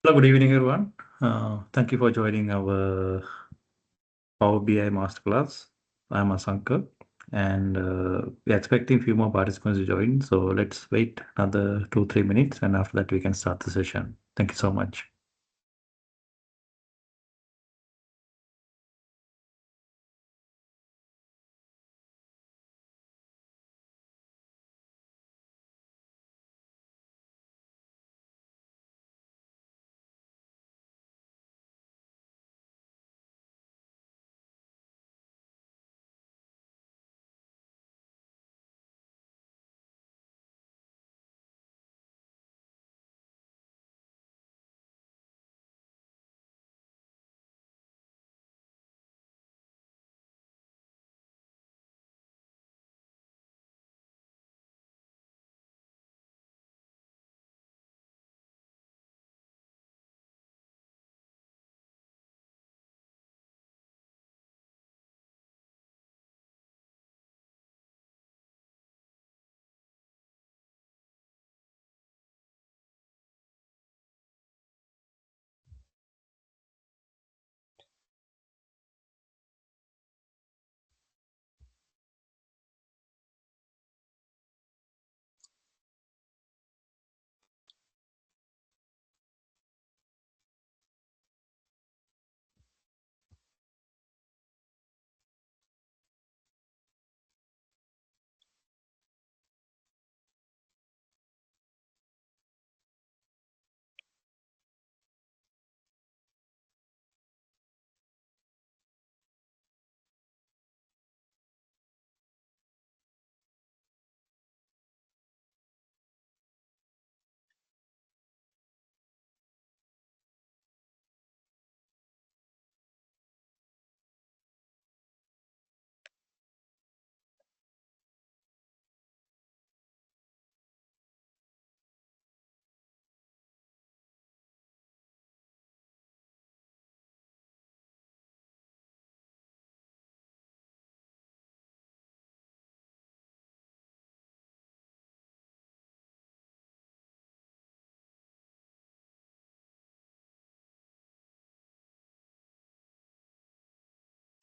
Hello, good evening, everyone. Thank you for joining our Power BI Masterclass. I'm Asankar, and we're expecting a few more participants to join. So let's wait another 2-3 minutes, and after that, we can start the session. Thank you so much.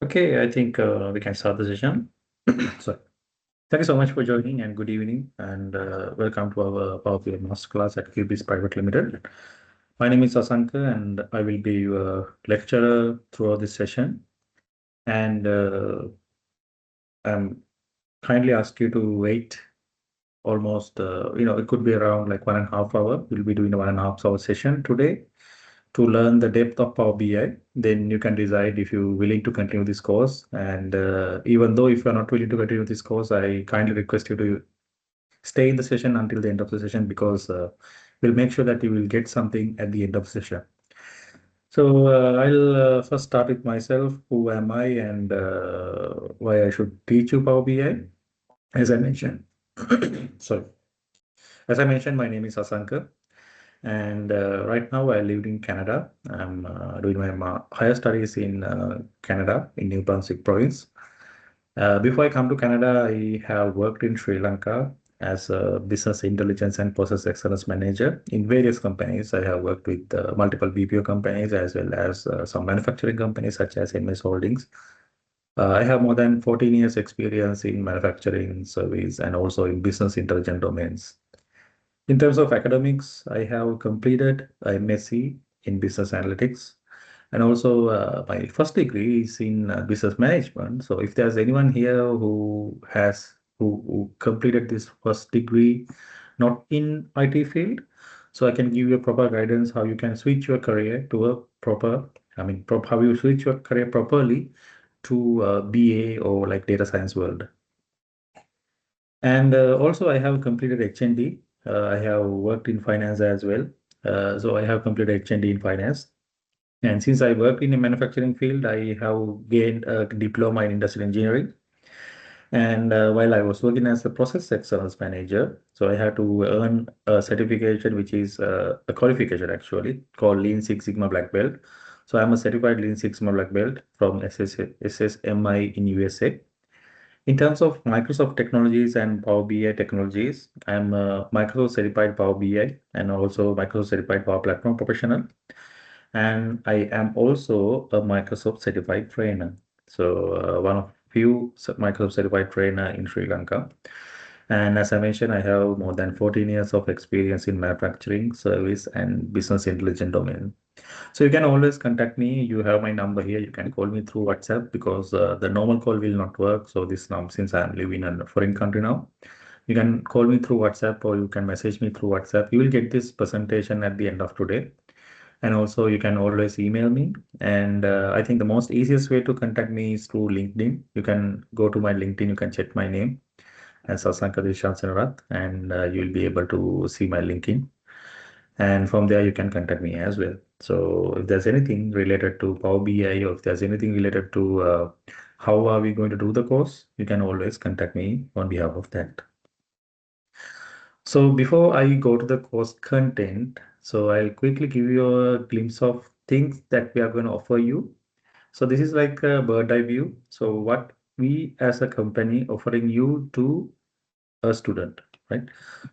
Okay, I think we can start the session. So, thank you so much for joining, and good evening, and welcome to our Power BI Masterclass at QBItz Private Limited. My name is Asankar, and I will be your lecturer throughout this session. And I'm kindly ask you to wait almost, it could be around like 1.5 hour. We'll be doing a 1.5 hour session today to learn the depth of Power BI. Then you can decide if you're willing to continue this course. And even though if you're not willing to continue this course, I kindly request you to stay in the session until the end of the session because we'll make sure that you will get something at the end of the session. So I'll first start with myself. Who am I and why I should teach you Power BI? As I mentioned, sorry. As I mentioned, my name is Asankar, and right now I live in Canada. I'm doing my higher studies in Canada, in New Brunswick province. Before I come to Canada, I have worked in Sri Lanka as a business intelligence and process excellence manager in various companies. I have worked with multiple BPO companies as well as some manufacturing companies such as MS Holdings. I have more than 14 years experience in manufacturing, service, and also in business intelligence domains. In terms of academics, I have completed a MSc in business analytics, and also my first degree is in business management. So if there's anyone here who completed this first degree not in IT field, so I can give you a proper guidance how you can switch your career to a proper, how you switch your career properly to BA or like data science world. And also, I have completed HND. I have worked in finance as well. So I have completed HND in finance. And since I worked in the manufacturing field, I have gained a diploma in industrial engineering. And while I was working as a process excellence manager, so I had to earn a certification, which is a qualification actually called Lean Six Sigma Black Belt. So I'm a certified Lean Six Sigma Black Belt from SSMI in USA. In terms of Microsoft technologies and Power BI technologies, I'm a Microsoft certified Power BI and also Microsoft certified Power Platform professional. And I am also a Microsoft certified trainer. So one of few Microsoft certified trainer in Sri Lanka. And as I mentioned, I have more than 14 years of experience in manufacturing, service, and business intelligence domain. So you can always contact me. You have my number here. You can call me through WhatsApp because the normal call will not work. So this now, since I'm living in a foreign country now, you can call me through WhatsApp or you can message me through WhatsApp. You will get this presentation at the end of today. And also you can always email me. And I think the most easiest way to contact me is through LinkedIn. You can go to my LinkedIn. You can check my name as Sasanka Dishan and you'll be able to see my LinkedIn. And from there, you can contact me as well. So if there's anything related to Power BI or if there's anything related to how are we going to do the course, you can always contact me on behalf of that. So before I go to the course content, so I'll quickly give you a glimpse of things that we are going to offer you. So this is like a bird eye view. So what we as a company offering you to a student, right?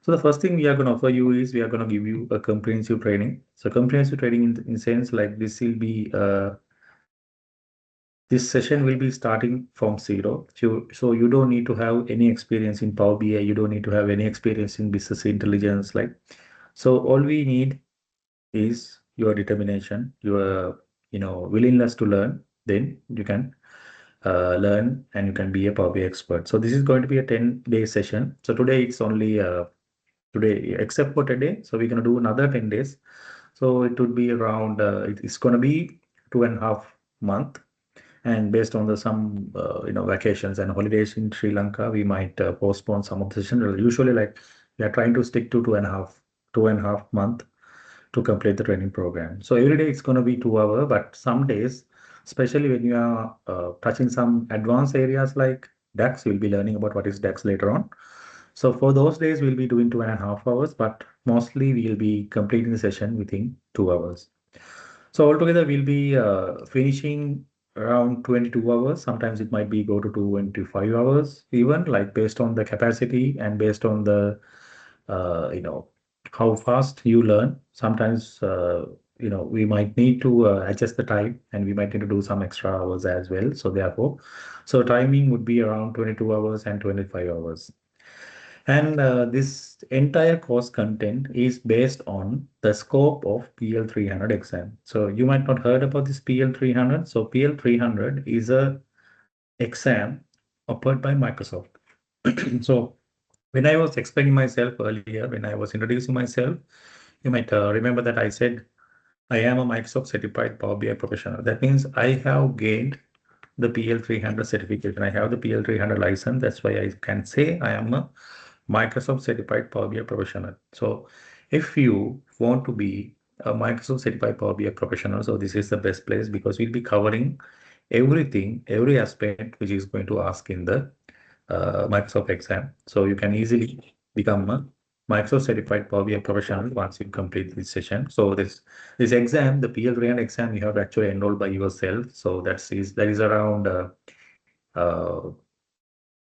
So the first thing we are going to offer you is we are going to give you a comprehensive training. So comprehensive training in sense like this will be this session will be starting from zero. So you don't need to have any experience in Power BI. You don't need to have any experience in business intelligence. Like so, all we need is your determination, your willingness to learn. Then you can learn and you can be a Power BI expert. So this is going to be a 10-day session. So today it's only today, except for today. So we're going to do another 10 days. So it would be around, it's going to be 2.5 months. And based on the some, vacations and holidays in Sri Lanka, we might postpone some of the sessions. Usually like we are trying to stick to 2.5 month to complete the training program. So every day it's going to be 2 hours, but some days, especially when you are touching some advanced areas like DAX, you'll be learning about what is DAX later on. So for those days, we'll be doing 2.5 hours, but mostly we'll be completing the session within 2 hours. So altogether, we'll be finishing around 22 hours. Sometimes it might be go to 25 hours, even like based on the capacity and based on the, how fast you learn. Sometimes, we might need to adjust the time and we might need to do some extra hours as well. So therefore, so timing would be around 22 hours and 25 hours. And this entire course content is based on the scope of PL300 exam. So you might not heard about this PL300. So PL300 is a exam offered by Microsoft. So when I was explaining myself earlier, when I was introducing myself, you might remember that I said I am a Microsoft certified Power BI professional. That means I have gained the PL300 certification. I have the PL300 license. That's why I can say I am a Microsoft certified Power BI professional. So if you want to be a Microsoft certified Power BI professional, so this is the best place because we'll be covering everything, every aspect which is going to ask in the Microsoft exam. So you can easily become a Microsoft certified Power BI professional once you complete this session. So this exam, the PL300 exam, you have to actually enroll by yourself. So that is around uh,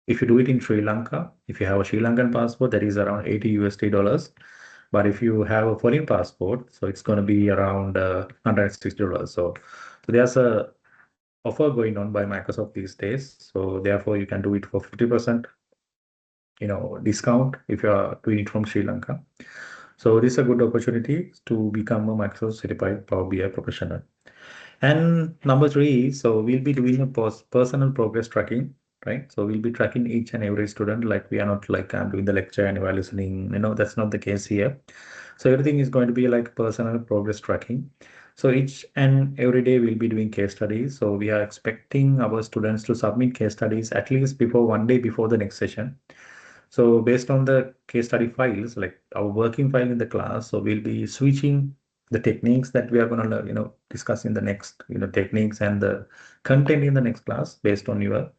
if you do it in Sri Lanka, if you have a Sri Lankan passport, that is around 80 USD dollars. But if you have a foreign passport, so it's going to be around $160. So there's a offer going on by Microsoft these days. So therefore, you can do it for 50%, discount if you are doing it from Sri Lanka. So this is a good opportunity to become a Microsoft certified Power BI professional. And number three, so we'll be doing a personal progress tracking, right? So we'll be tracking each and every student. Like we are not like I'm doing the lecture and you are listening. That's not the case here. So everything is going to be like personal progress tracking. So each and every day we'll be doing case studies. So we are expecting our students to submit case studies at least before one day before the next session. So based on the case study files, like our working file in the class, so we'll be switching the techniques that we are going to learn, discuss in the next, techniques and the content in the next class based on your,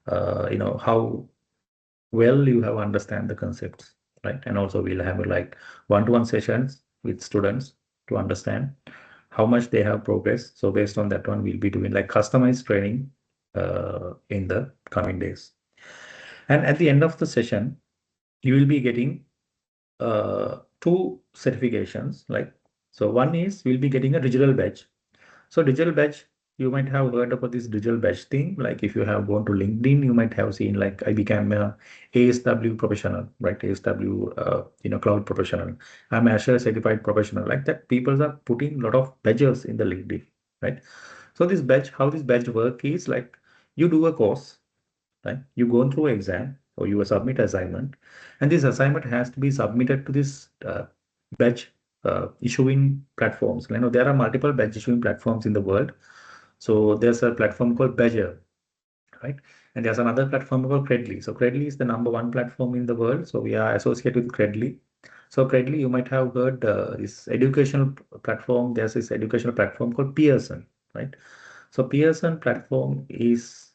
how well you have understand the concepts, right? And also we'll have like one-to-one sessions with students to understand how much they have progressed. So based on that one, we'll be doing like customized training in the coming days. And at the end of the session, you will be getting two certifications. Like, so one is you'll be getting a digital badge. So digital badge, you might have heard about this digital badge thing. Like if you have gone to LinkedIn, you might have seen like I became a ASW professional, right? ASW, cloud professional. I'm Azure certified professional. Like that, people are putting a lot of badges in the LinkedIn, right? So this badge, how this badge work is like you do a course, right? You go through exam or you submit assignment, and this assignment has to be submitted to this badge issuing platforms. You know, there are multiple badge issuing platforms in the world. So there's a platform called Badger, right? And there's another platform called Credly. So Credly is the number one platform in the world. So we are associated with Credly. So Credly, you might have heard this educational platform. There's this educational platform called Pearson, right? So Pearson platform is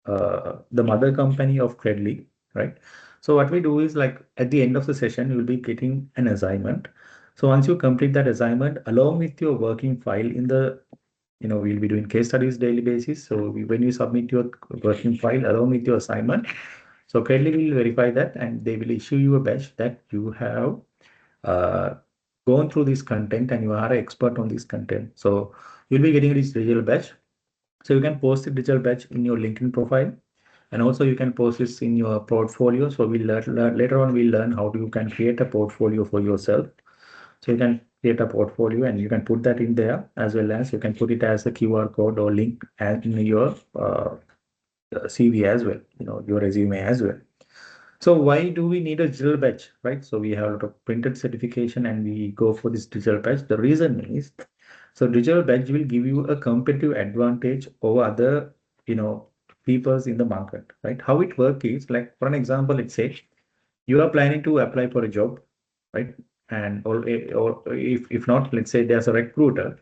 the mother company of Credly, right? So what we do is like at the end of the session, you will be getting an assignment. So once you complete that assignment, along with your working file in the, we'll be doing case studies daily basis. So when you submit your working file along with your assignment, so Credly will verify that and they will issue you a badge that you have uh, gone through this content and you are an expert on this content. So you'll be getting this digital badge. So you can post the digital badge in your LinkedIn profile, and also you can post this in your portfolio. So later on we'll learn how you can create a portfolio for yourself. So you can create a portfolio and you can put that in there, as well as you can put it as a QR code or link and in your CV as well, your resume as well. So why do we need a digital badge, right? So we have a lot of printed certification and we go for this digital badge. The reason is, so digital badge will give you a competitive advantage over other, peoples in the market, right? How it works is like, for an example, let's say you are planning to apply for a job, right? And or if not, let's say there's a recruiter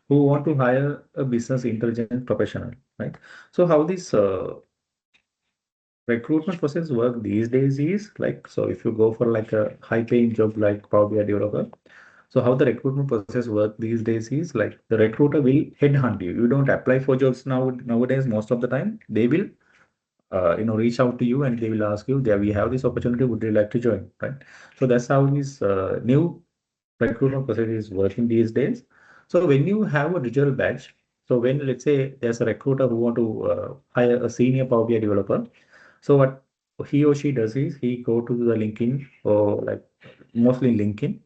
who want to hire a business intelligence professional, right? So how this recruitment process work these days is like, so if you go for like a high paying job like Power BI developer, so how the recruitment process work these days is like the recruiter will headhunt you. You don't apply for jobs nowadays. Most of the time, they will reach out to you and they will ask you, there we have this opportunity. Would you like to join? Right. So that's how this new recruitment process is working these days. So when you have a digital badge, so when let's say there's a recruiter who want to hire a senior Power BI developer, so what he or she does is he go to the LinkedIn or like mostly LinkedIn.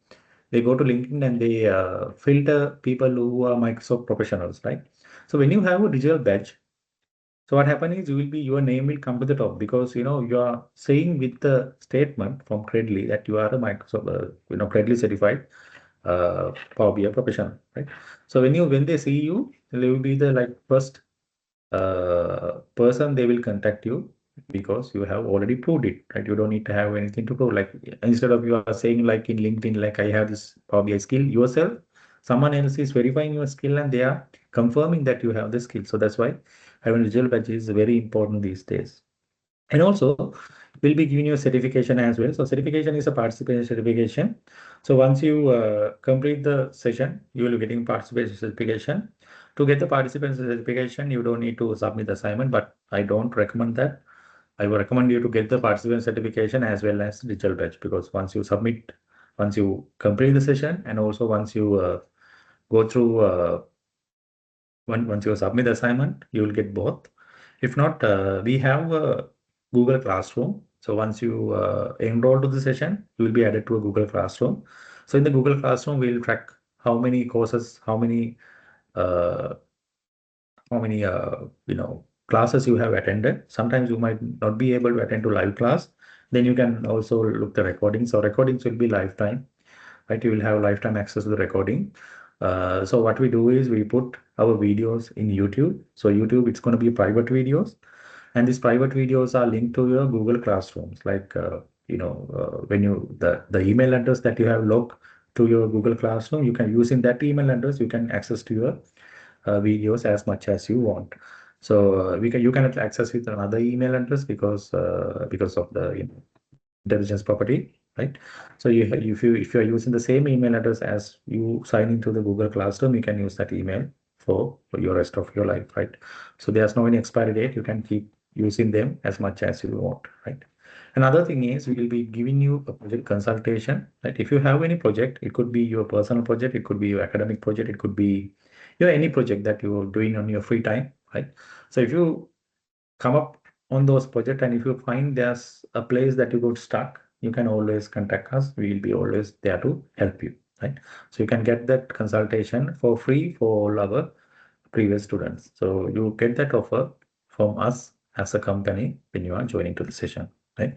They go to LinkedIn and they filter people who are Microsoft professionals, right? So when you have a digital badge, so what happens is your name will come to the top because you are saying with the statement from Credly that you are a Microsoft Credly certified Power BI professional, right? So when they see you, they will be the like first person they will contact you because you have already proved it, right? You don't need to have anything to prove. Like instead of you are saying like in LinkedIn, like I have this Power BI skill yourself, someone else is verifying your skill and they are confirming that you have the skill. So that's why having a digital badge is very important these days. And also, we'll be giving you a certification as well. So certification is a participation certification. So once you complete the session, you will be getting participation certification. To get the participation certification, you don't need to submit the assignment, but I don't recommend that. I would recommend you to get the participant certification as well as digital badge because once you complete the session, and also once you go through once you submit the assignment, you will get both. If not, we have a Google Classroom. So once you enroll to the session, you will be added to a Google Classroom. So in the Google Classroom, we'll track how many courses, uh, how many classes you have attended. Sometimes you might not be able to attend to live class. Then you can also look the recordings. So recordings will be lifetime, right? You will have lifetime access to the recording. So what we do is we put our videos in YouTube. So YouTube, it's going to be private videos, and these private videos are linked to your Google Classrooms. Like when you the email address that you have logged to your Google Classroom, you can use in that email address. You can access to your videos as much as you want. So you cannot access with another email address because of the intelligence property, right? So if you are using the same email address as you sign into the Google Classroom, you can use that email for your rest of your life, right? So there's no any expiry date. You can keep using them as much as you want, right? Another thing is we will be giving you a project consultation, right? If you have any project, it could be your personal project, it could be your academic project, it could be any project that you're doing on your free time, right? So if you come up on those projects and if you find there's a place that you got stuck, you can always contact us. We will be always there to help you, right? So you can get that consultation for free for all our previous students. So you get that offer from us as a company when you are joining to the session, right?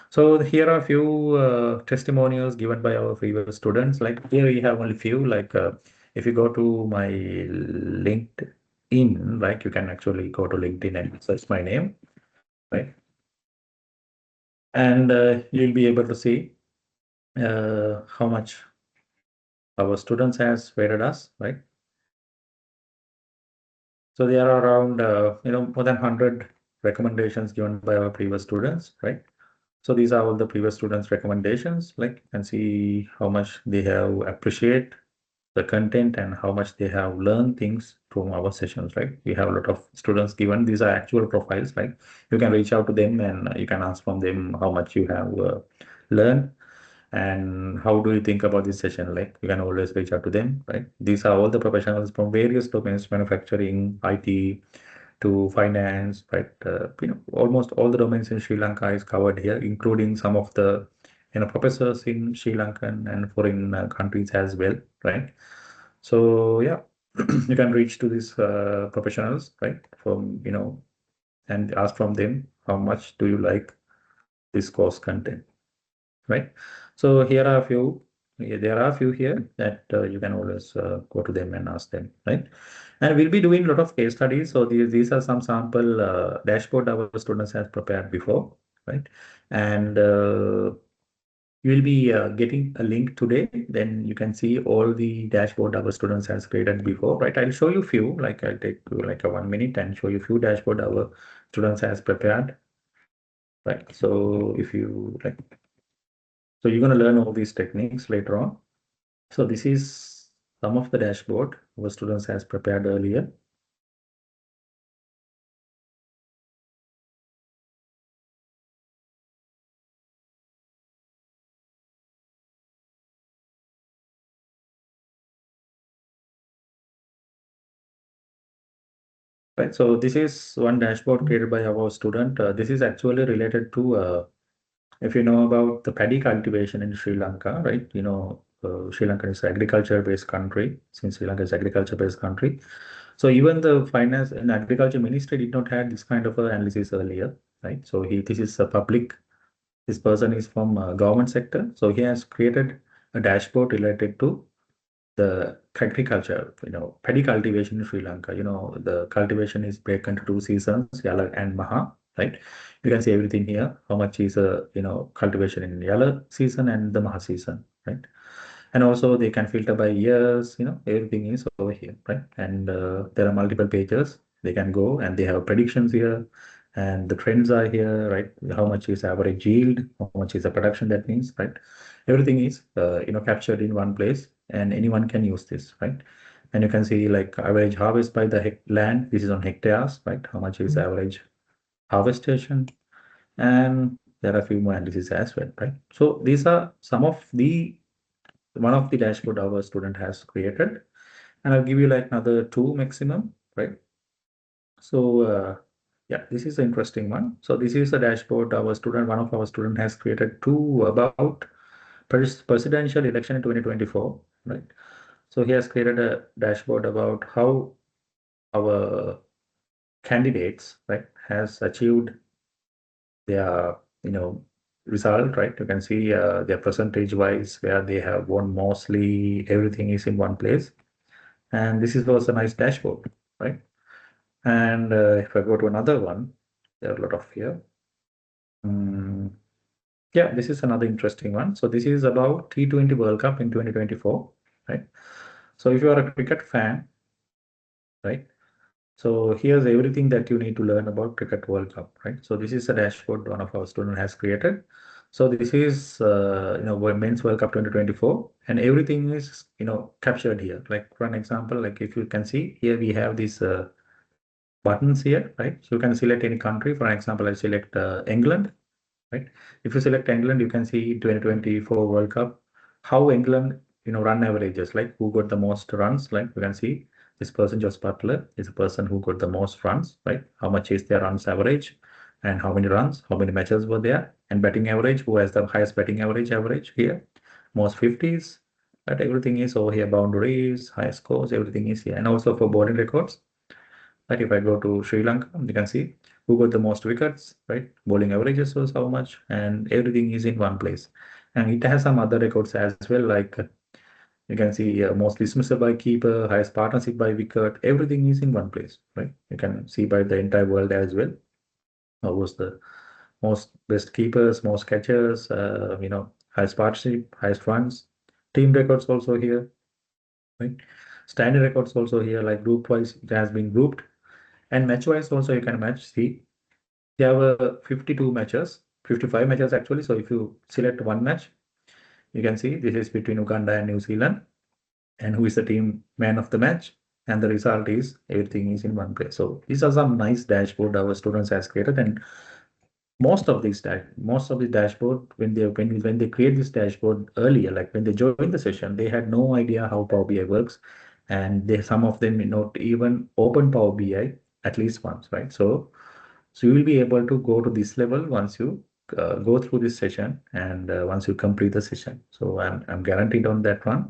So here are a few testimonials given by our previous students. Like here we have only few. Like if you go to my LinkedIn, like you can actually go to LinkedIn and search my name, right? And you'll be able to see how much our students has rated us, right? So there are around more than 100 recommendations given by our previous students, right? So these are all the previous students' recommendations. Like you can see how much they have appreciate the content and how much they have learned things from our sessions, right? We have a lot of students given. These are actual profiles, right? You can reach out to them and you can ask from them how much you have learned and how do you think about this session. Like you can always reach out to them, right? These are all the professionals from various domains, manufacturing, IT, to finance, right? Almost all the domains in Sri Lanka is covered here, including some of the professors in Sri Lankan and foreign countries as well, right? So yeah, you can reach to these professionals, right? From and ask from them how much do you like this course content, right? So here are a few. There are a few here that you can always go to them and ask them, right? And we'll be doing a lot of case studies. So these are some sample dashboard our students have prepared before, right? And you will be getting a link today. Then you can see all the dashboard our students has created before, right? I'll show you few. Like I'll take like a 1 minute and show you few dashboard our students has prepared, right? So if you like, so you're gonna learn all these techniques later on. So this is some of the dashboard our students has prepared earlier. Right, so this is one dashboard created by our student. This is actually related to, if you know about the paddy cultivation in Sri Lanka, right? Sri Lanka is an agriculture-based country. Since Sri Lanka is agriculture-based country, so even the finance and agriculture ministry did not have this kind of analysis earlier, right? So this is a public. This person is from government sector, so he has created a dashboard related to the agriculture, paddy cultivation in Sri Lanka. The cultivation is broken into two seasons, Yala and Maha, right? You can see everything here. How much is cultivation in Yala season and the Maha season, right? And also they can filter by years, everything is over here, right? And there are multiple pages. They can go and they have predictions here and the trends are here, right? How much is average yield, how much is the production, that means, right? Everything is, captured in one place and anyone can use this, right? And you can see like average harvest by the land. This is on hectares, right? How much is average harvestation? And there are a few more analysis as well, right? So these are some of the one of the dashboard our student has created, and I'll give you like another two maximum, right? So yeah, this is an interesting one. So this is a dashboard one of our student has created two about presidential election in 2024, right? So he has created a dashboard about how our candidates, right, has achieved their, result, right? You can see their percentage wise where they have won mostly everything is in one place. And this is also a nice dashboard, right? And if I go to another one, there are a lot of here. Mm, yeah, this is another interesting one. So this is about T20 World Cup in 2024, right? So if you are a cricket fan, right? So here's everything that you need to learn about Cricket World Cup, right? So this is a dashboard one of our student has created. So this is, Men's World Cup 2024, and everything is, captured here. Like for an example, like if you can see here, we have this buttons here, right? So you can select any country. For example, I select England, right? If you select England, you can see 2024 World Cup, how England, run averages, like who got the most runs. Like you can see this person, Josh Butler, is a person who got the most runs, right? How much is their runs average and how many runs, how many matches were there, and betting average, who has the highest betting average here, most 50s, right? Everything is over here, boundaries, high scores, everything is here. And also for bowling records, like if I go to Sri Lanka, you can see who got the most wickets, right? Bowling averages was how much, and everything is in one place. And it has some other records as well, like you can see most dismissal by keeper, highest partnership by wicket, everything is in one place, right? You can see by the entire world as well. What was the most best keepers, most catchers, highest partnership, highest runs, team records also here, right? Standing records also here, like group wise, it has been grouped. And match wise also you can match. See, they have 52 matches, 55 matches actually. So if you select one match, you can see this is between Uganda and New Zealand, and who is the team man of the match. And the result is everything is in one place. So these are some nice dashboard our students has created. And most of the dashboard, when they create this dashboard earlier, like when they join the session, they had no idea how Power BI works, and some of them not even open Power BI at least once, right? So you will be able to go to this level once you go through this session, and once you complete the session. So I'm guaranteed on that one.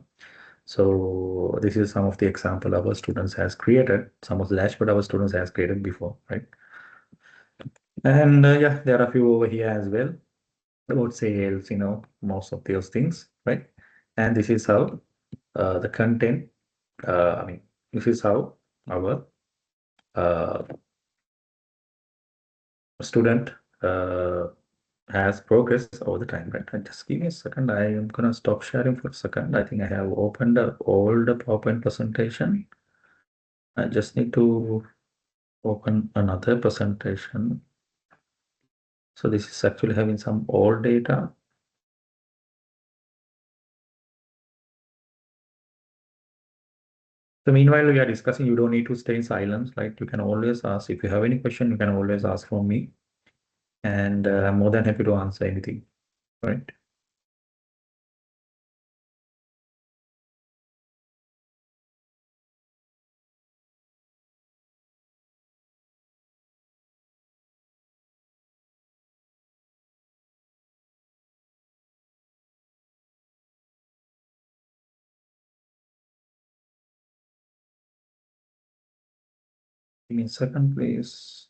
So this is some of the example our students has created, some of the dashboard our students has created before, right? And yeah, there are a few over here as well about sales, most of those things, right? And this is how the content, I mean, this is how our uh, student uh, has progressed over the time, right? And just give me a second. I am gonna stop sharing for a second. I think I have opened up all the PowerPoint presentation. I just need to open another presentation. So this is actually having some old data. So meanwhile, we are discussing, you don't need to stay in silence, right? You can always ask. If you have any question, you can always ask from me. And I'm more than happy to answer anything, right? Give me a second, please.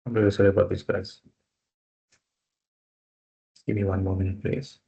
I'm really sorry about this, guys. Give me one more minute, please.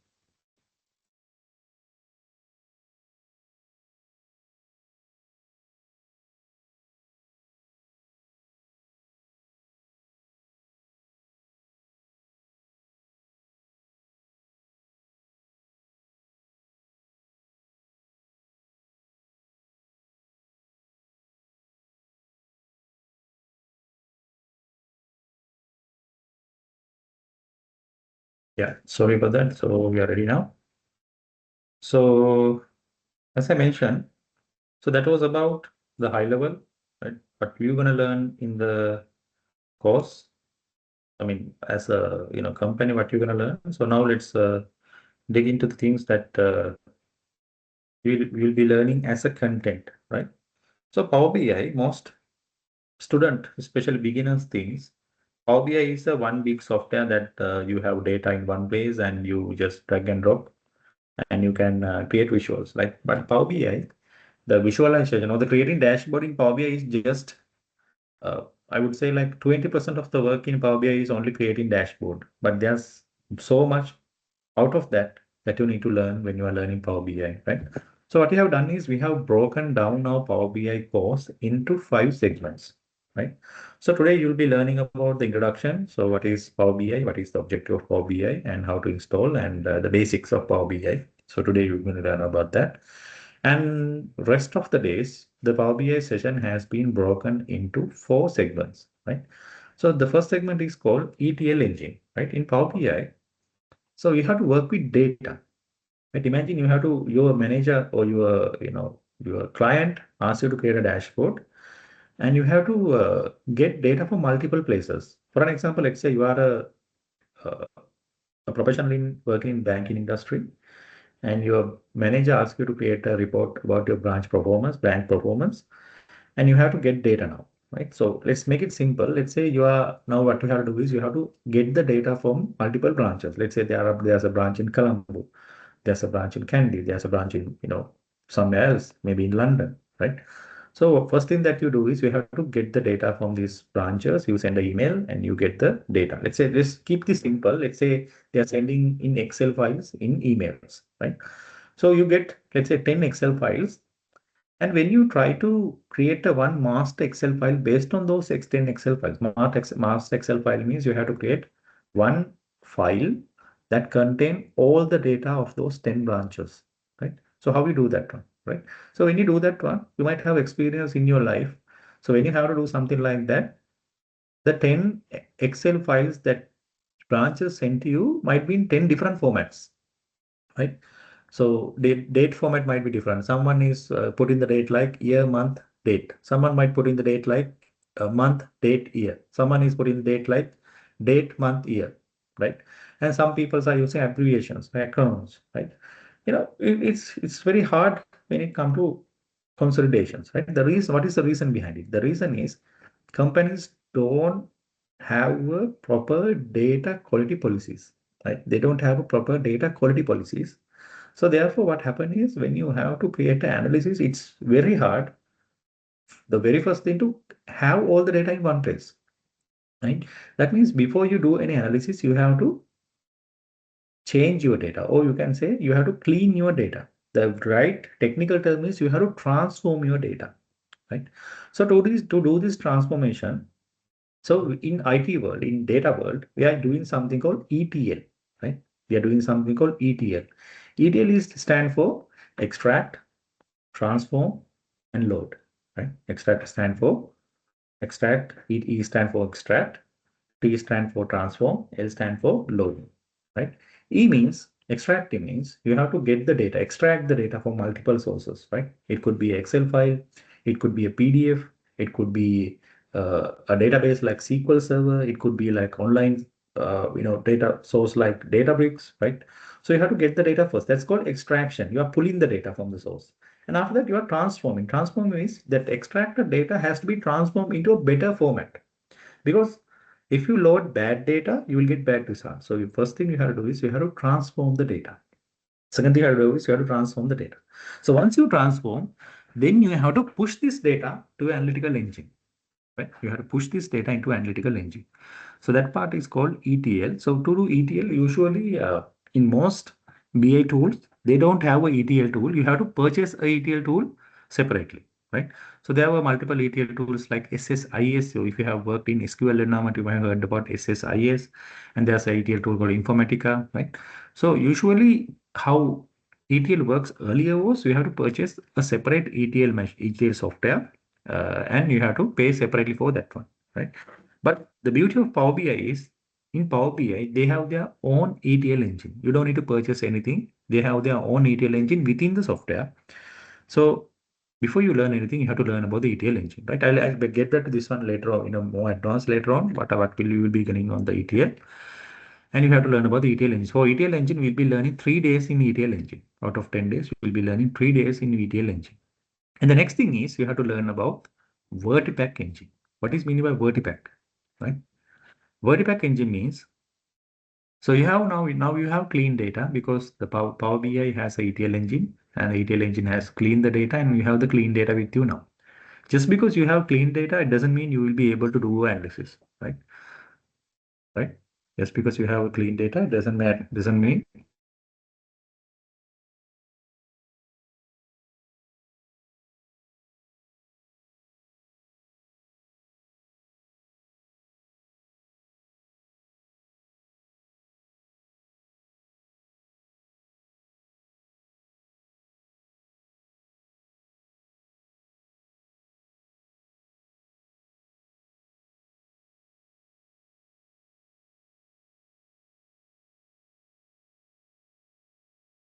Yeah, sorry about that. So we are ready now. So as I mentioned, so that was about the high level, right? What we're gonna learn in the course. I mean, as a company, what you're gonna learn. So now let's dig into the things that we'll be learning as a content, right? So Power BI, most student, especially beginners, things. Power BI is a one big software that you have data in one place and you just drag and drop and you can create visuals. Like, but Power BI, the visualization or the creating dashboard in Power BI is just, I would say like 20% of the work in Power BI is only creating dashboard. But there's so much out of that that you need to learn when you are learning Power BI, right? So what we have done is we have broken down our Power BI course into 5 segments, right? So today you'll be learning about the introduction. So what is Power BI? What is the objective of Power BI and how to install and the basics of Power BI. So today you're going to learn about that. And rest of the days, the Power BI session has been broken into 4 segments, right? So the first segment is called ETL engine, right? In Power BI, so you have to work with data. Right? Imagine you have to, your manager or your client asks you to create a dashboard and you have to get data from multiple places. For an example, let's say you are a, a professional in working in banking industry and your manager asks you to create a report about your branch performance, and you have to get data now, right? So let's make it simple. Let's say you are now what you have to do is you have to get the data from multiple branches. Let's say there's a branch in Colombo, there's a branch in Kandy, there's a branch in somewhere else, maybe in London, right? So first thing that you do is you have to get the data from these branches. You send an email and you get the data. Let's say let's keep this simple. Let's say they are sending in Excel files in emails, right? So you get, let's say, 10 Excel files, and when you try to create a one master Excel file based on those 10 Excel files, master Excel file means you have to create one file that contain all the data of those 10 branches, right? So how we do that one, right? So when you do that one, you might have experience in your life. So when you have to do something like that, the 10 Excel files that branches sent to you might be in 10 different formats, right? So date format might be different. Someone is put in the date like year, month, date. Someone might put in the date like month, date, year. Someone is putting the date like date, month, year, right? And some people are using abbreviations, acronyms, right? It's very hard when it comes to consolidations, right? What is the reason behind it? The reason is companies don't have a proper data quality policies, right? They don't have a proper data quality policies. So therefore, what happens is when you have to create an analysis, it's very hard. The very first thing to have all the data in one place, right? That means before you do any analysis, you have to change your data, or you can say you have to clean your data. The right technical term is you have to transform your data, right? So to do this transformation, so in IT world, in data world, we are doing something called ETL, right? We are doing something called ETL. ETL is stand for extract, transform, and load, right? Extract, E stand for extract, T stand for transform, L stand for load, right? E means extracting means you have to get the data, extract the data from multiple sources, right? It could be Excel file, it could be a PDF, it could be a database like SQL Server, it could be like online, data source like Databricks, right? So you have to get the data first. That's called extraction. You are pulling the data from the source. And after that, you are transforming. Transforming means that extracted data has to be transformed into a better format. Because if you load bad data, you will get bad results. So the first thing you have to do is you have to transform the data. Second thing you have to do is you have to transform the data. So once you transform, then you have to push this data to an analytical engine. Right? You have to push this data into analytical engine. So that part is called ETL. So to do ETL, usually in most BI tools, they don't have a ETL tool. You have to purchase a ETL tool separately, right? So there were multiple ETL tools like SSIS. So if you have worked in SQL environment, you might have heard about SSIS, and there's a ETL tool called Informatica, right? So usually how ETL works earlier was you have to purchase a separate ETL software, and you have to pay separately for that one, right? But the beauty of Power BI is in Power BI, they have their own ETL engine. You don't need to purchase anything. They have their own ETL engine within the software. So before you learn anything, you have to learn about the ETL engine, right? I'll get back to this one later on, more advanced later on, what will you will be getting on the ETL. And you have to learn about the ETL engine. So ETL engine, we'll be learning 3 days in ETL engine. Out of 10 days, we'll be learning 3 days in ETL engine. And the next thing is you have to learn about Vertipack engine. What is meaning by Vertipack, right? Vertipack engine means, so you have now you have clean data because the Power BI has a ETL engine and the ETL engine has cleaned the data and you have the clean data with you now. Just because you have clean data, it doesn't mean you will be able to do analysis, right? Right? Just because you have clean data, it doesn't mean.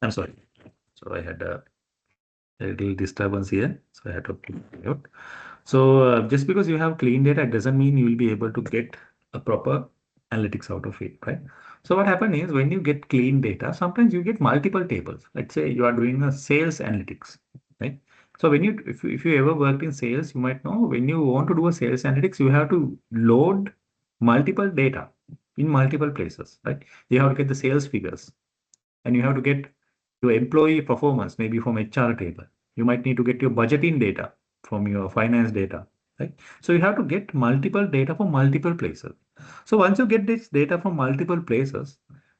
I'm sorry. So I had a little disturbance here, so I had to mute. So just because you have clean data, it doesn't mean you will be able to get a proper analytics out of it, right? So what happens is when you get clean data, sometimes you get multiple tables. Let's say you are doing a sales analytics, right? So when if you ever worked in sales, you might know when you want to do a sales analytics, you have to load multiple data in multiple places, right? You have to get the sales figures and you have to get your employee performance, maybe from HR table. You might need to get your budgeting data from your finance data, right? So you have to get multiple data from multiple places. So once you get this data from multiple places,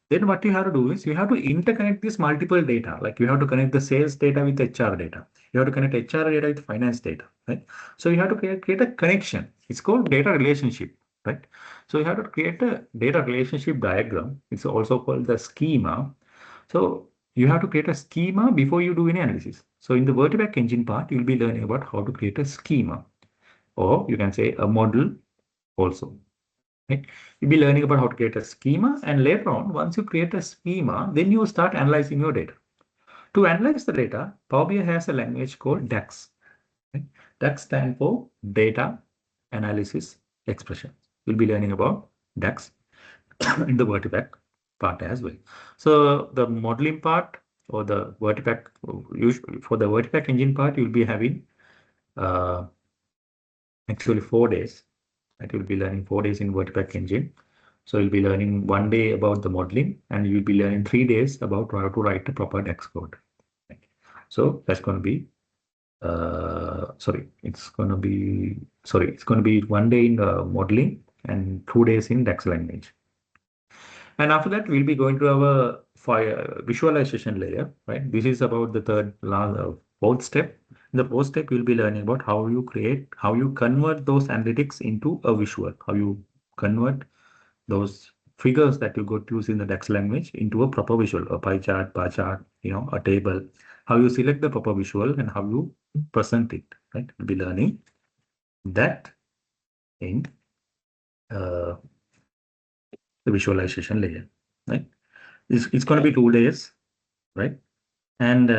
then what you have to do is you have to interconnect this multiple data. Like you have to connect the sales data with HR data. You have to connect HR data with finance data, right? So you have to create a connection. It's called data relationship, right? So you have to create a data relationship diagram. It's also called the schema. So you have to create a schema before you do any analysis. So in the Vertipack engine part, you'll be learning about how to create a schema, or you can say a model also. Right? You'll be learning about how to create a schema, and later on, once you create a schema, then you start analyzing your data. To analyze the data, Power BI has a language called DAX. Right? DAX stands for Data Analysis Expression. You'll be learning about DAX in the Vertipack part as well. So the modeling part or the Vertipack, usually for the Vertipack engine part, you'll be having actually 4 days. That you'll be learning 4 days in Vertipack engine. So you'll be learning 1 day about the modeling, and you'll be learning 3 days about how to write the proper DAX code. So that's going to be it's going to be 1 day in modeling and 2 days in DAX language. And after that, we'll be going to our visualization layer, right? This is about the fourth step. In the fourth step, we'll be learning about how you convert those analytics into a visual, how you convert those figures that you got to use in the DAX language into a proper visual, a pie chart, bar chart, a table, how you select the proper visual and how you present it, right? We'll be learning that in the visualization layer, right? It's going to be 2 days, right? And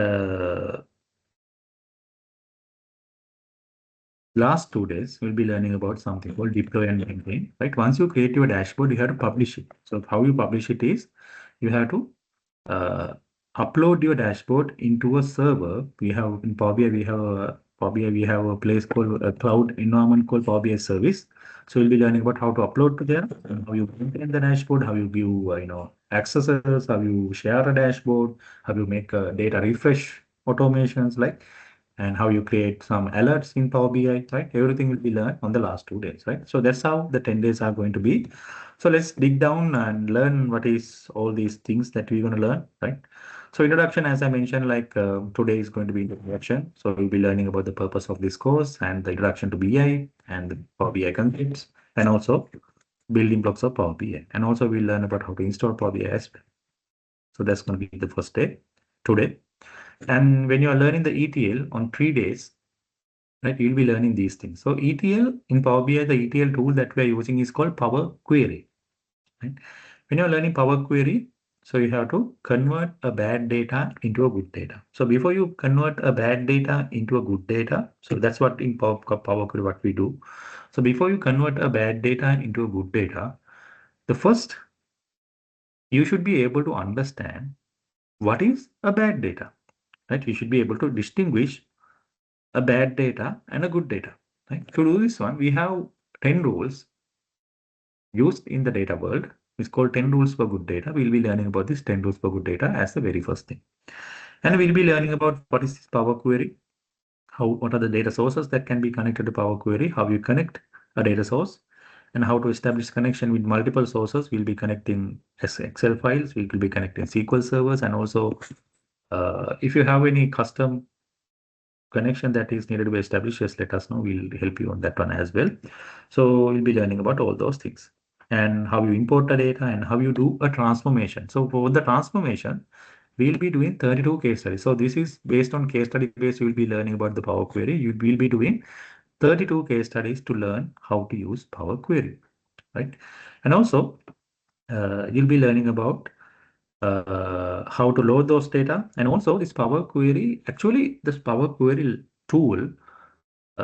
last 2 days, we'll be learning about something called deploy and maintain, right? Once you create your dashboard, you have to publish it. So how you publish it is you have to upload your dashboard into a server. We have in Power BI, we have a place called a cloud environment called Power BI service. So we'll be learning about how to upload to there, and how you maintain the dashboard, how you view, accesses, how you share a dashboard, how you make a data refresh automations, and how you create some alerts in Power BI, right? Everything will be learned on the last 2 days, right? So that's how the 10 days are going to be. So let's dig down and learn what is all these things that we're going to learn, right? So introduction, as I mentioned, today is going to be introduction. So we'll be learning about the purpose of this course and the introduction to BI and the Power BI concepts, and also building blocks of Power BI. And also we'll learn about how to install Power BI as well. So that's going to be the first day today. And when you are learning the ETL on 3 days, right, you'll be learning these things. So ETL in Power BI, the ETL tool that we are using is called Power Query. right? When you're learning Power Query, so you have to convert a bad data into a good data. So before you convert a bad data into a good data, so that's what in Power Query what we do. So before you convert a bad data into a good data, the first you should be able to understand what is a bad data, right? You should be able to distinguish a bad data and a good data, right? To do this one, we have 10 rules used in the data world. It's called 10 rules for good data. We'll be learning about this 10 rules for good data as the very first thing. And we'll be learning about what is this Power Query, what are the data sources that can be connected to Power Query, how you connect a data source, and how to establish connection with multiple sources. We'll be connecting Excel files, we will be connecting SQL servers, and also if you have any custom connection that is needed to be established, just let us know. We'll help you on that one as well. So we'll be learning about all those things and how you import the data and how you do a transformation. So for the transformation, we'll be doing 32 case studies. So this is based on case study based. You'll be learning about the Power Query. You will be doing 32 case studies to learn how to use Power Query, right? And also you'll be learning about how to load those data. And also this Power Query, actually this Power Query tool,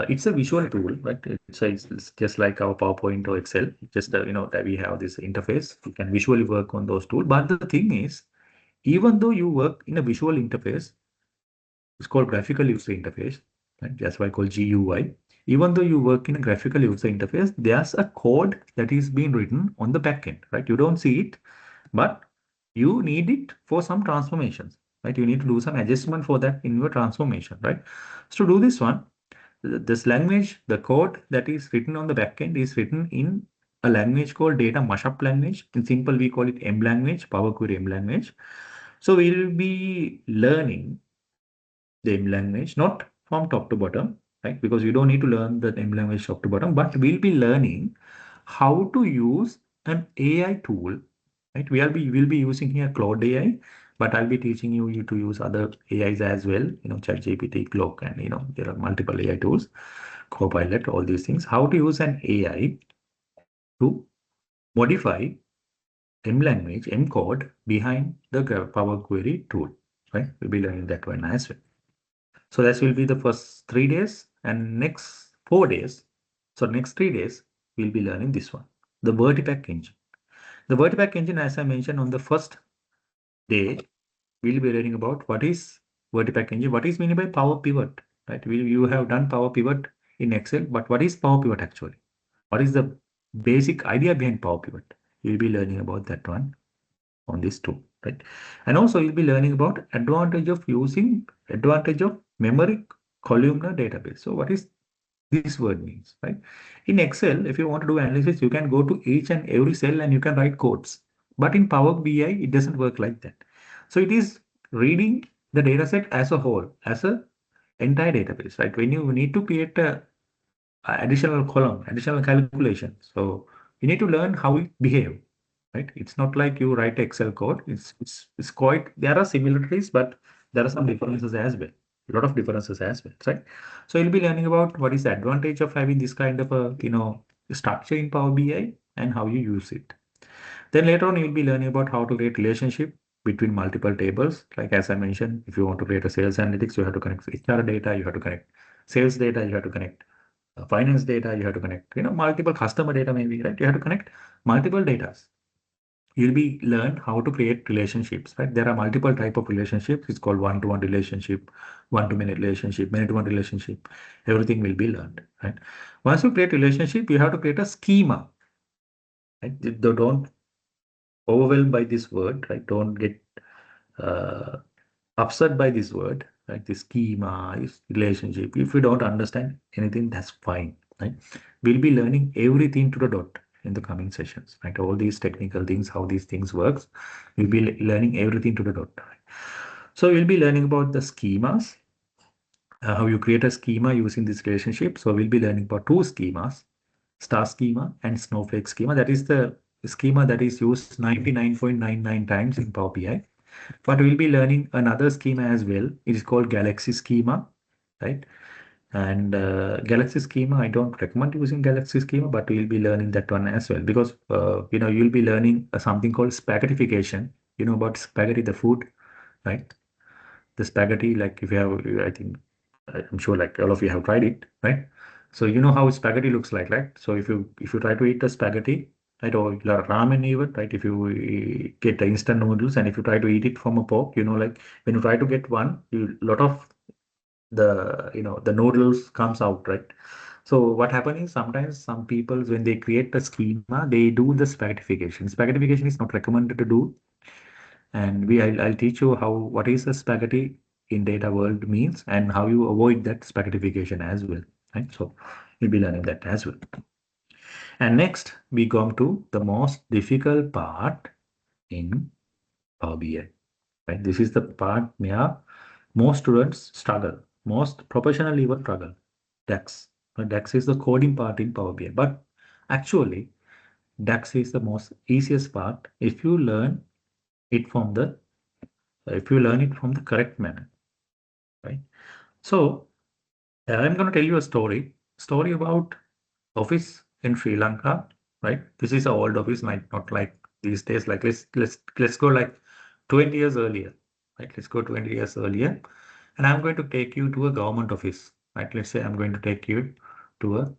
it's a visual tool, right? It's just like our PowerPoint or Excel, just that we have this interface. You can visually work on those tools. But the thing is, even though you work in a visual interface, it's called graphical user interface, right? That's why I call GUI. Even though you work in a graphical user interface, there's a code that is being written on the backend, right? You don't see it, but you need it for some transformations, right? You need to do some adjustment for that in your transformation, right? So to do this one, this language, the code that is written on the backend is written in a language called data mashup language. In simple, we call it M language, Power Query M language. So we'll be learning the M language, not from top to bottom, right? Because you don't need to learn the M language top to bottom, but we'll be learning how to use an AI tool, right? We'll be using here Cloud AI, but I'll be teaching you to use other AIs as well, ChatGPT, Cloak, and there are multiple AI tools, Copilot, all these things. How to use an AI to modify M language, M code behind the Power Query tool, right? We'll be learning that one as well. So that will be the first 3 days, and next 4 days. So next 3 days, we'll be learning this one, the Vertipack engine. The Vertipack engine, as I mentioned on the first day, we'll be learning about what is Vertipack engine, what is meant by Power Pivot, right? You have done Power Pivot in Excel, but what is Power Pivot actually? What is the basic idea behind Power Pivot? You'll be learning about that one on this tool, right? And also you'll be learning about advantage of memory columnar database. So what is this word means, right? In Excel, if you want to do analysis, you can go to each and every cell and you can write codes. But in Power BI, it doesn't work like that. So it is reading the data set as a whole, as a entire database, right? When you need to create a additional column, additional calculation. So you need to learn how it behave, right? It's not like you write Excel code. It's quite, there are similarities, but there are some differences as well. A lot of differences as well, right? So you'll be learning about what is the advantage of having this kind of a, structure in Power BI and how you use it. Then later on, you'll be learning about how to create relationship between multiple tables. Like as I mentioned, if you want to create a sales analytics, you have to connect HR data, you have to connect sales data, you have to connect finance data, you have to connect, multiple customer data maybe, right? You have to connect multiple data. You'll be learn how to create relationships, right? There are multiple type of relationships. It's called one-to-one relationship, one-to-many relationship, many-to-one relationship. Everything will be learned, right? Once you create relationship, you have to create a schema, right? Don't overwhelmed by this word, right? Don't get uh, upset by this word, right? The schema is relationship. If you don't understand anything, that's fine, right? We'll be learning everything to the dot in the coming sessions, right? All these technical things, how these things works, we'll be learning everything to the dot. Right? So we'll be learning about the schemas, how you create a schema using this relationship. So we'll be learning about two schemas, star schema and snowflake schema. That is the schema that is used 99.99 times in Power BI. But we'll be learning another schema as well. It is called Galaxy schema, right? And Galaxy Schema, I don't recommend using Galaxy Schema, but we'll be learning that one as well because you'll be learning something called spaghettification. You know about spaghetti, the food, right? The spaghetti, like if you have, I think, I'm sure like all of you have tried it, right? So you know how spaghetti looks like, right? So if you try to eat the spaghetti, right, or ramen even, right? If you get the instant noodles and if you try to eat it from a pork, like when you try to get one, you lot of the noodles comes out, right? So what happens is sometimes some people when they create the schema, they do the spaghettification. Spaghettification is not recommended to do, and I'll teach you how what is a spaghetti in data world means and how you avoid that spaghettification as well, right? So you'll be learning that as well. And next we come to the most difficult part in Power BI, right? This is the part where most students struggle, most professional even struggle. DAX. DAX is the coding part in Power BI, but actually DAX is the most easiest part it from the if you learn it from the correct manner, right? So I'm going to tell you a story about office in Sri Lanka, right? This is an old office, not like these days. Like let's go like 20 years earlier, right? Let's go 20 years earlier, and I'm going to take you to a government office, right? Let's say I'm going to take you to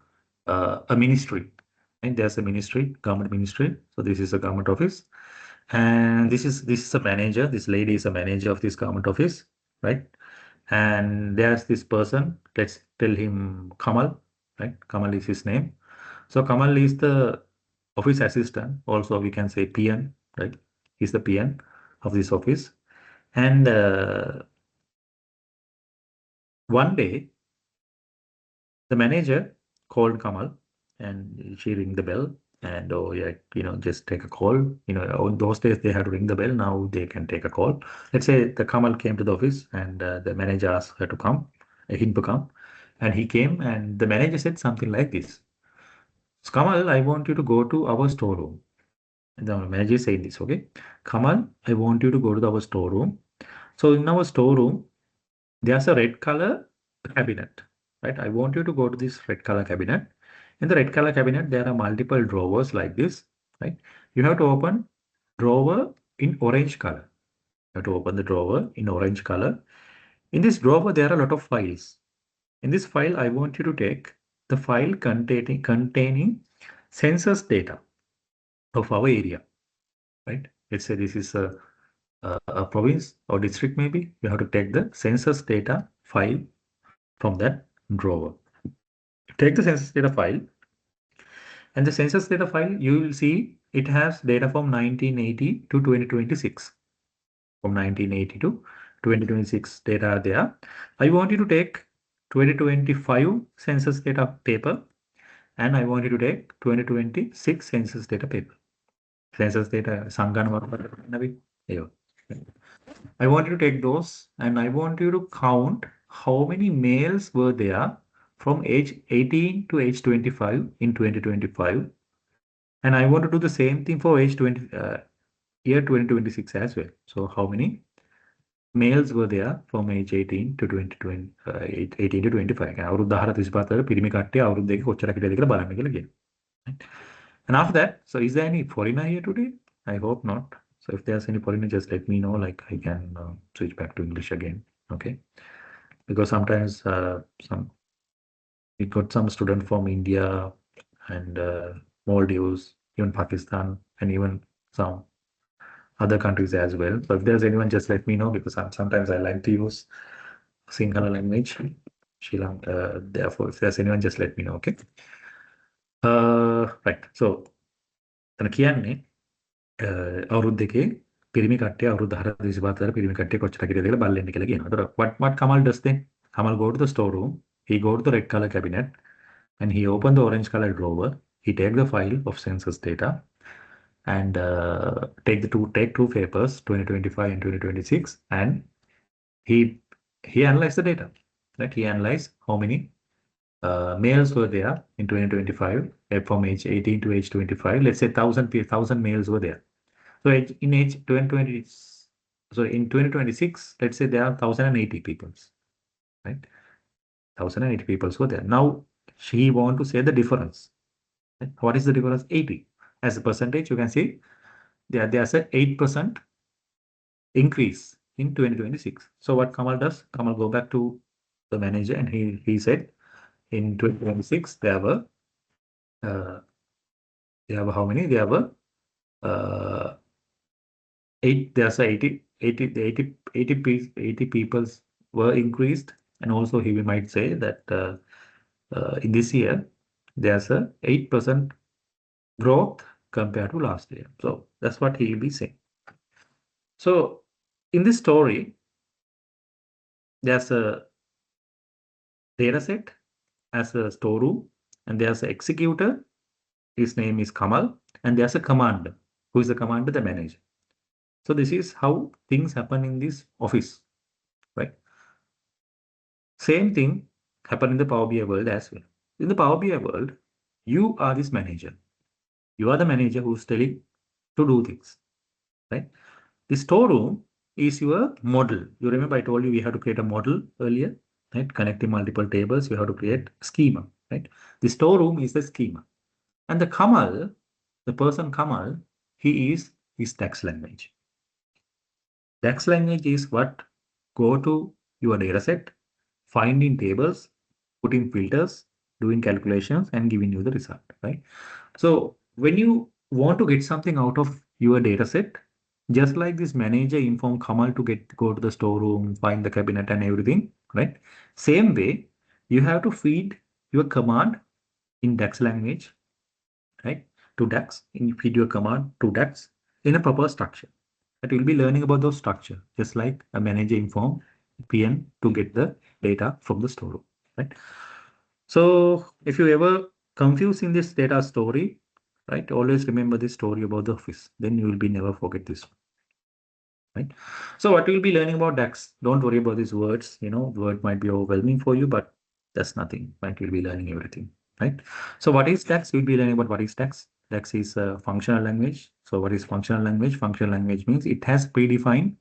a ministry, and there's a ministry, government ministry. So this is a government office, and this is a manager. This lady is a manager of this government office, right? And there's this person. Let's tell him Kamal, right? Kamal is his name. So Kamal is the office assistant. Also, we can say PN, right? He's the PN of this office. And one day, the manager called Kamal and she rang the bell. And oh yeah, just take a call. In those days they had to ring the bell. Now they can take a call. Let's say the Kamal came to the office and the manager asked her to come, him to come, and he came and the manager said something like this: Kamal, I want you to go to our storeroom. And the manager is saying this, okay? Kamal, I want you to go to our storeroom. So in our storeroom, there's a red color cabinet, right? I want you to go to this red color cabinet. In the red color cabinet, there are multiple drawers like this, right? You have to open drawer in orange color. You have to open the drawer in orange color. In this drawer, there are a lot of files. In this file, I want you to take the file containing census data of our area, right? Let's say this is a province or district maybe. You have to take the census data file from that drawer. Take the census data file, and the census data file, you will see it has data from 1980 to 2026. From 1980 to 2026 data are there. I want you to take 2025 census data paper, and I want you to take 2026 census data paper. Census data Sangana. I want you to take those and I want you to count how many males were there from age 18 to age 25 in 2025. And I want to do the same thing for age 20, year 2026 as well. So how many males were there from age 18 to 2020, 18 to 25? අවුරුදු 14 පිරිමි කට්ටිය අවුරුදු දෙකක කොච්චර හිටියද කියලා බලන්න කියලා කියනවා. And after that, so is there any foreigner here today? I hope not. So if there's any foreigner, just let me know, like I can switch back to English again. Okay. Because sometimes we got some student from India and Maldives, even Pakistan, and even some other countries as well. So if there's anyone, just let me know because sometimes I like to use Sinhala language. Therefore, if there's anyone, just let me know. Okay. Right. So, කියන්නේ අවුරුදු දෙකේ පිරිමි කට්ටිය අවුරුදු 4 පිරිමි කට්ටිය කොච්චර හිටියද කියලා බලන්න කියලා කියනවා. ඒතර what Kamal does then? Kamal go to the storeroom, he go to the red color cabinet and he open the orange color drawer. He take the file of census data and take two papers, 2025 and 2026, and he analyze the data. Right? He analyze how many males were there in 2025 from age 18 to age 25. Let's say 1,000 males were there. So in age 2020, so in 2026, let's say there are 1,080 people, right? 1,080 people were there. Now she want to say the difference. What is the difference? 80. As a percentage, you can see there's a 8% increase in 2026. So what Kamal does, Kamal go back to the manager and he said in 2026 they have how many? They have uh, eight. There's a 80 people were increased, and also he might say that in this year there's a 8% growth compared to last year. So that's what he will be saying. So in this story, there's a data set as a storeroom, and there's an executor. His name is Kamal, and there's a commander. Who is the commander? The manager. So this is how things happen in this office, right? Same thing happen in the Power BI world as well. In the Power BI world, you are this manager. You are the manager who's telling to do things, right? The storeroom is your model. You remember I told you we have to create a model earlier, right? Connecting multiple tables, you have to create schema, right? The storeroom is the schema. And the Kamal, the person Kamal, he is his DAX language. DAX language is what go to your data set, finding tables, putting filters, doing calculations, and giving you the result, right? So when you want to get something out of your data set, just like this manager informed Kamal to go to the storeroom, find the cabinet and everything, right? Same way, you have to feed your command in DAX language, right? To DAX, feed your command to DAX in a proper structure. But you'll be learning about those structure, just like a manager inform PM to get the data from the storeroom, right? So if you ever confuse in this data story, right, always remember this story about the office. Then you will be never forget this, right? So what you'll be learning about DAX, don't worry about these words. Word might be overwhelming for you, but that's nothing, right? You'll be learning everything, right? So what is DAX? You'll be learning about what is DAX. DAX is a functional language. So what is functional language? Functional language means it has predefined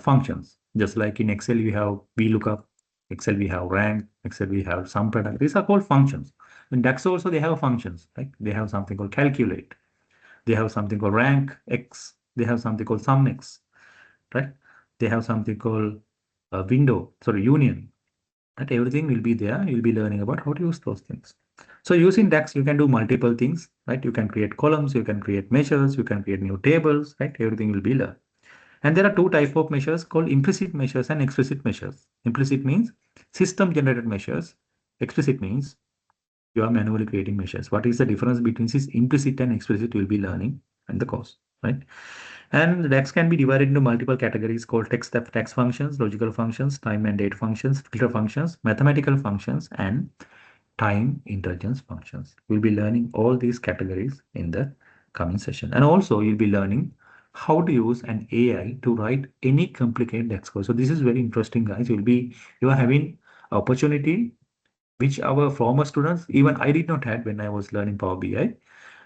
functions. Just like in Excel, we have VLOOKUP, Excel, we have rank, Excel, we have sum product. These are called functions. In DAX also, they have functions, right? They have something called calculate. They have something called rank X. They have something called sum X, right? They have something called union. Right? Everything will be there. You'll be learning about how to use those things. So using DAX, you can do multiple things, right? You can create columns, you can create measures, you can create new tables, right? Everything will be learned. And there are two types of measures called implicit measures and explicit measures. Implicit means system generated measures. Explicit means you are manually creating measures. What is the difference between this implicit and explicit? You will be learning in the course, right? And DAX can be divided into multiple categories called text functions, logical functions, time and date functions, filter functions, mathematical functions, and time intelligence functions. We'll be learning all these categories in the coming session. And also you'll be learning how to use an AI to write any complicated DAX code. So this is very interesting, guys. You are having opportunity which our former students, even I did not have when I was learning Power BI.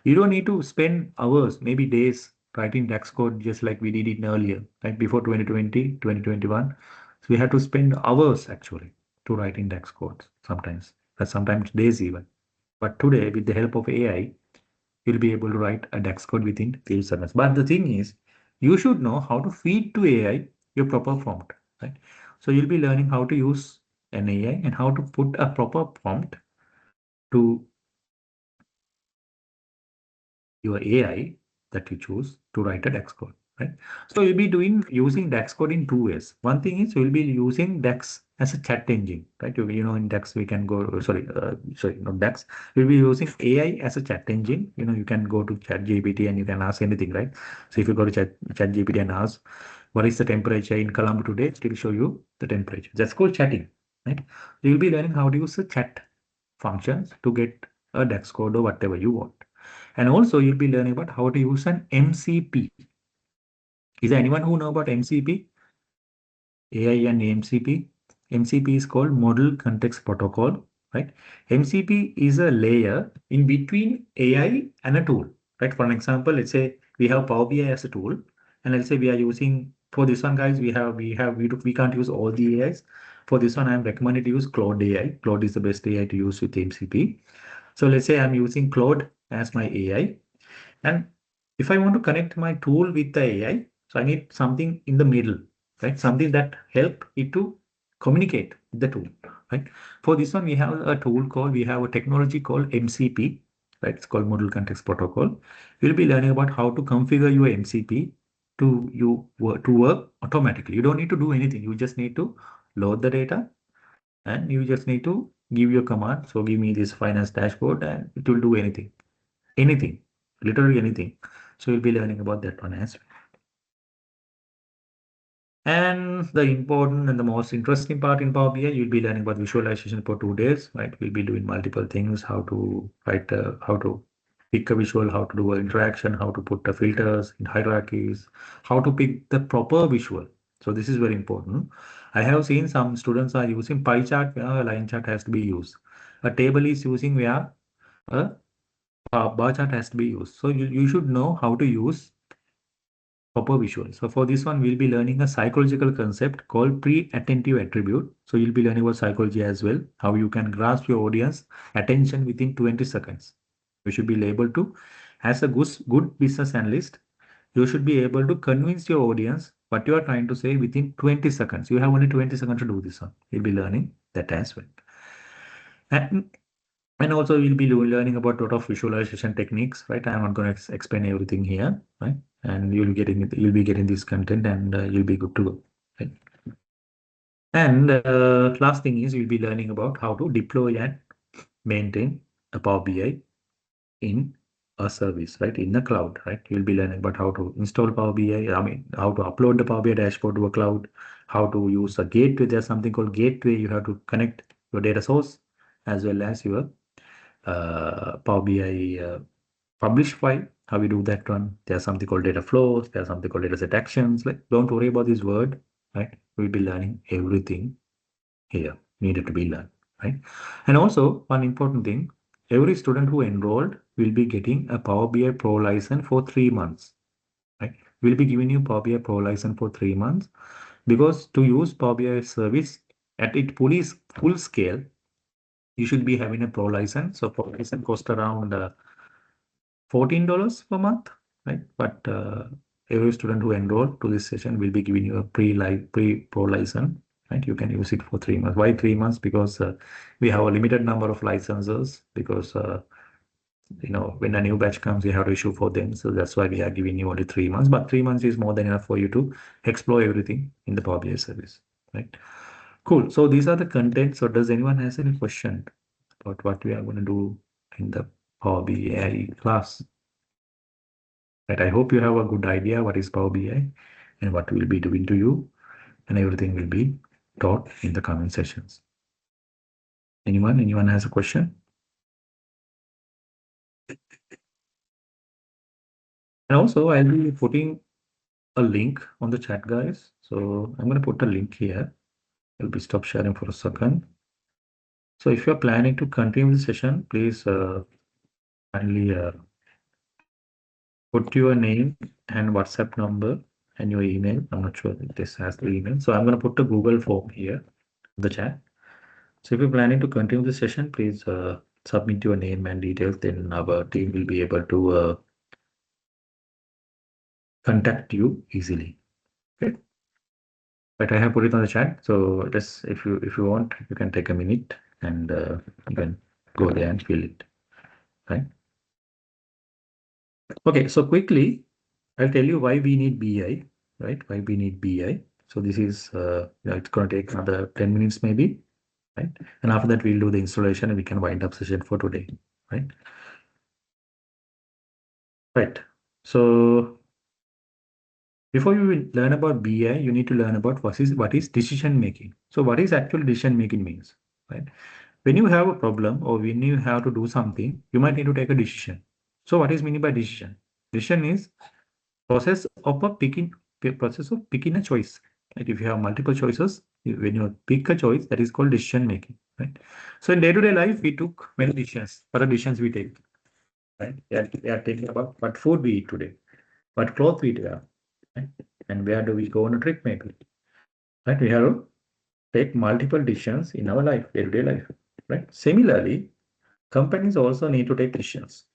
You don't need to spend hours, maybe days writing DAX code just like we did it earlier, right? Before 2020, 2021. So we had to spend hours actually to writing DAX codes sometimes, but sometimes days even. But today, with the help of AI, you'll be able to write a DAX code within few seconds. But the thing is, you should know how to feed to AI your proper prompt, right? So you'll be learning how to use an AI and how to put a proper prompt to your AI that you choose to write a DAX code, right? So you'll be using DAX code in two ways. One thing is you'll be using DAX as a chat engine, right? In DAX we can go, not DAX. We'll be using AI as a chat engine. You can go to ChatGPT and you can ask anything, right? So if you go to ChatGPT and ask, what is the temperature in Colombo today? It will show you the temperature. That's called chatting, right? You'll be learning how to use the chat functions to get a DAX code or whatever you want. And also you'll be learning about how to use an MCP. Is there anyone who know about MCP? AI and MCP. MCP is called Model Context Protocol, right? MCP is a layer in between AI and a tool, right? For an example, let's say we have Power BI as a tool, and let's say we are using for this one, guys. We can't use all the AIs, For this one, I'm recommended to use Claude AI. Claude is the best AI to use with MCP. So let's say I'm using Claude as my AI. And if I want to connect my tool with the AI, so I need something in the middle, right? Something that help it to communicate with the tool, right? For this one, we have we have a technology called MCP, right? It's called Model Context Protocol. We'll be learning about how to configure your MCP to work automatically. You don't need to do anything. You just need to load the data and you just need to give your command. So give me this finance dashboard and it will do anything, literally anything. So we'll be learning about that one as well. And the important and the most interesting part in Power BI, you'll be learning about visualization for 2 days, right? We'll be doing multiple things, how to write, how to pick a visual, how to do an interaction, how to put the filters in hierarchies, how to pick the proper visual. So this is very important. I have seen some students are using pie chart where a line chart has to be used. A table is using where a bar chart has to be used. So you should know how to use proper visual. So for this one, we'll be learning a psychological concept called pre-attentive attribute. So you'll be learning about psychology as well, how you can grasp your audience attention within 20 seconds. You should be able to, as a good business analyst, you should be able to convince your audience what you are trying to say within 20 seconds. You have only 20 seconds to do this one. You'll be learning that as well. And also we'll be learning about a lot of visualization techniques, right? I'm not going to explain everything here, right? And you'll be getting this content and you'll be good to go, right? And last thing is you'll be learning about how to deploy and maintain a Power BI in a service, right? In the cloud, right? You'll be learning about how to install Power BI. I mean, how to upload the Power BI dashboard to a cloud, how to use a gateway. There's something called gateway. You have to connect your data source as well as your Power BI publish file, how we do that one. There's something called data flows. There's something called data set actions. Like, don't worry about this word, right? We'll be learning everything here needed to be learned, right? And also one important thing, every student who enrolled will be getting a Power BI Pro license for 3 months, right? We'll be giving you Power BI Pro license for 3 months because to use Power BI service at its full scale, you should be having a Pro license. So Pro license cost around $14 per month, right? But every student who enroll to this session will be giving you a pre-pro license, right? You can use it for 3 months. Why 3 months? Because we have a limited number of licenses because when a new batch comes, we have to issue for them. So that's why we are giving you only 3 months. But 3 months is more than enough for you to explore everything in the Power BI service, right? Cool. So these are the content. So does anyone has any question about what we are going to do in the Power BI class? Right. I hope you have a good idea what is Power BI and what we'll be doing to you, and everything will be taught in the coming sessions. Anyone has a question? And also I'll be putting a link on the chat, guys. So I'm going to put a link here. I'll be stop sharing for a second. So if you're planning to continue the session, please kindly put your name and WhatsApp number and your email. I'm not sure if this has the email. So I'm going to put a Google form here in the chat. So if you're planning to continue the session, please submit your name and details. Then our team will be able to contact you easily. Okay. But I have put it on the chat. So just if you want, you can take a minute and you can go there and fill it. Right. Okay. So quickly, I'll tell you why we need BI. Right. Why we need BI. So this is it's going to take another 10 minutes maybe. Right. And after that, we'll do the installation and we can wind up session for today. Right. Right. So before you will learn about BI, you need to learn about what is decision making. So what is actual decision making means, right? When you have a problem or when you have to do something, you might need to take a decision. So what is meaning by decision? Decision is process of process of picking a choice. Right? If you have multiple choices, when you pick a choice, that is called decision making. Right? So in day-to-day life, we took many decisions. What are decisions we take? Right? We are taking about what food we eat today, what clothes we wear, right? And where do we go on a trip maybe, right? We have take multiple decisions in our life, everyday life, right? Similarly, companies also need to take decisions.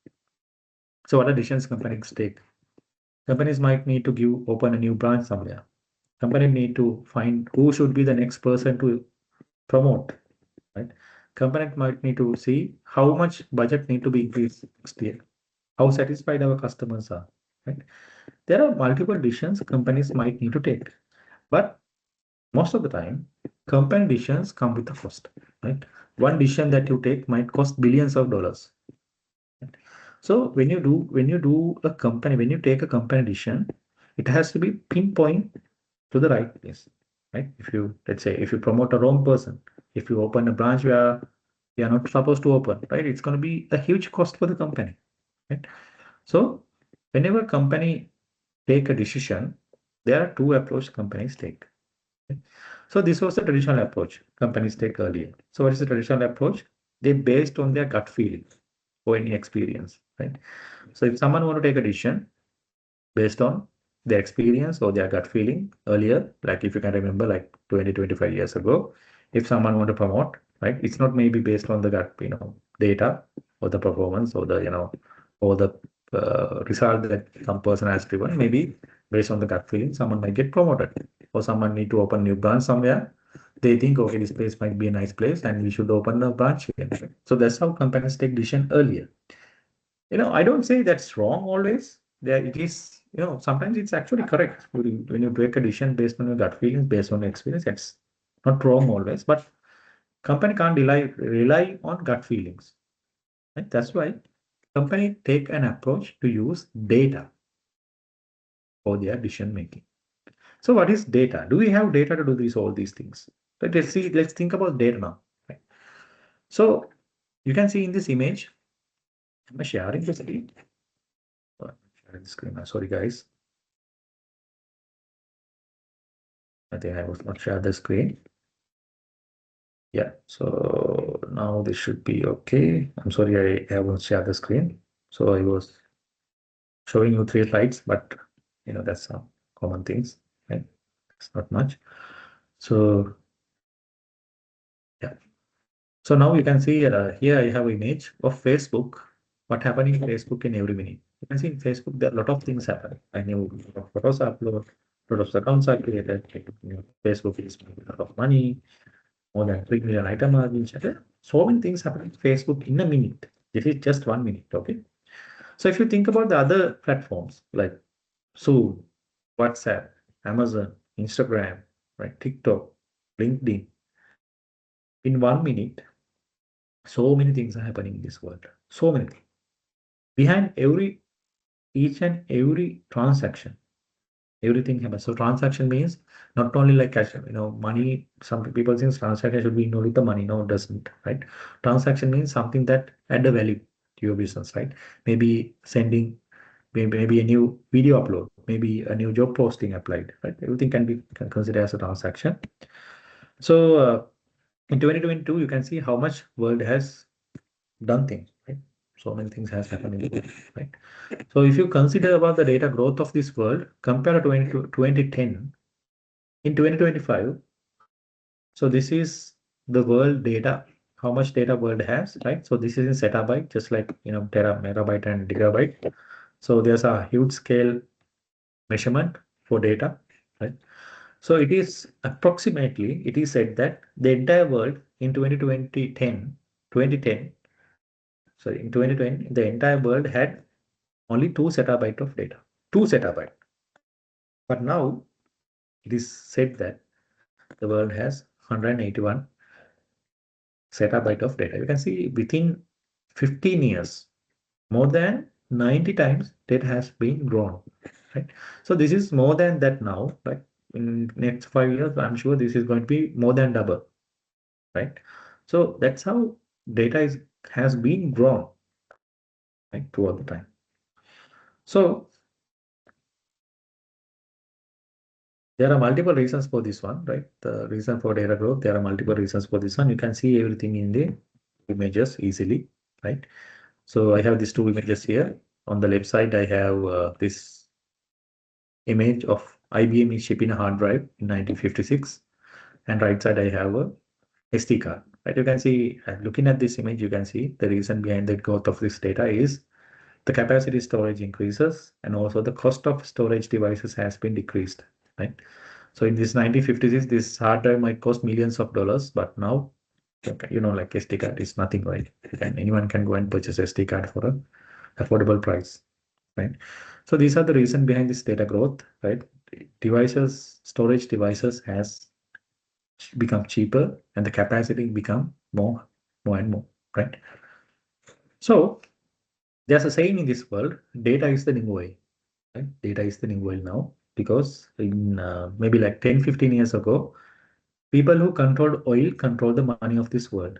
So what are decisions companies take? Companies might need to open a new branch somewhere. Company need to find who should be the next person to promote, right? Company might need to see how much budget need to be increased next year, how satisfied our customers are, right? There are multiple decisions companies might need to take, but most of the time, company decisions come with a cost, right? One decision that you take might cost billions of dollars. Right? So when you take a company decision, it has to be pinpoint to the right place, right? Let's say, if you promote a wrong person, if you open a branch where you are not supposed to open, right? It's going to be a huge cost for the company, right? So whenever company take a decision, there are two approach companies take. Okay? So this was the traditional approach companies take earlier. So what is the traditional approach? They based on their gut feeling or any experience, right? So if someone want to take a decision based on their experience or their gut feeling earlier, like if you can remember, like 20, 25 years ago, if someone want to promote, right, it's not maybe based on the gut, data or the performance or or the result that some person has driven. Maybe based on the gut feeling, someone might get promoted, or someone need to open new branch somewhere. They think, okay, this place might be a nice place and we should open a branch here. So that's how companies take decision earlier. I don't say that's wrong always. There it is, sometimes it's actually correct. When you make a decision based on your gut feelings, based on your experience, it's not wrong always. But company can't rely on gut feelings. Right? That's why company take an approach to use data for their decision making. So what is data? Do we have data to do all these things? But let's think about data now. Right? So you can see in this image, am I sharing the screen? Oh, I'm sharing the screen. Sorry, guys. I think I was not share the screen. Yeah, so now this should be okay. I'm sorry, I haven't shared the screen. So I was showing you 3 slides, but that's some common things, right? It's not much. So yeah. So now you can see here I have image of Facebook. What happening in Facebook in every minute? You can see in Facebook there are a lot of things happening. I know photos upload, lot of accounts are created. Facebook is making a lot of money. More than 3 million items are being chatted. So many things happen on Facebook in a minute. This is just 1 minute, okay? So if you think about the other platforms like Zoom, WhatsApp, Amazon, Instagram, right, TikTok, LinkedIn, in 1 minute, so many things are happening in this world. So many things. Behind each and every transaction, everything happens. So transaction means not only like cash, money. Some people think transaction should be only the money. No, it doesn't, right? Transaction means something that add a value to your business, right? Maybe sending, maybe a new video upload, maybe a new job posting applied, right? Everything can be considered as a transaction. So in 2022, you can see how much world has done things, right? So many things has happened in the world, right? So if you consider about the data growth of this world compared to 2010, in 2025, so this is the world data, how much data world has, right? So this is in zettabyte, just like, megabyte and gigabyte. So there's a huge scale measurement for data, right? So it is said that the entire world in 2010, sorry, in 2020, the entire world had only 2 zettabyte of data, 2 zettabyte. But now it is said that the world has 181 zettabyte of data. You can see within 15 years, more than 90 times data has been grown, right? So this is more than that now, right? In next 5 years, I'm sure this is going to be more than double, right? So that's how data has been grown, right, throughout the time. So there are multiple reasons for this one, right? The reason for data growth, there are multiple reasons for this one. You can see everything in the images easily, right? So I have these 2 images here. On the left side, I have this image of IBM is shipping a hard drive in 1956. and right side I have a SD card. Right? You can see, looking at this image, you can see the reason behind the growth of this data is the capacity storage increases, and also the cost of storage devices has been decreased. Right? So in this 1956, this hard drive might cost millions of dollars, but now, like SD card is nothing, right? And anyone can go and purchase SD card for a affordable price, right? So these are the reason behind this data growth, right? Devices, storage devices has become cheaper and the capacity become more and more, right? So there's a saying in this world, data is the new oil, right? Data is the new oil now, because in maybe like 10, 15 years ago, people who controlled oil control the money of this world,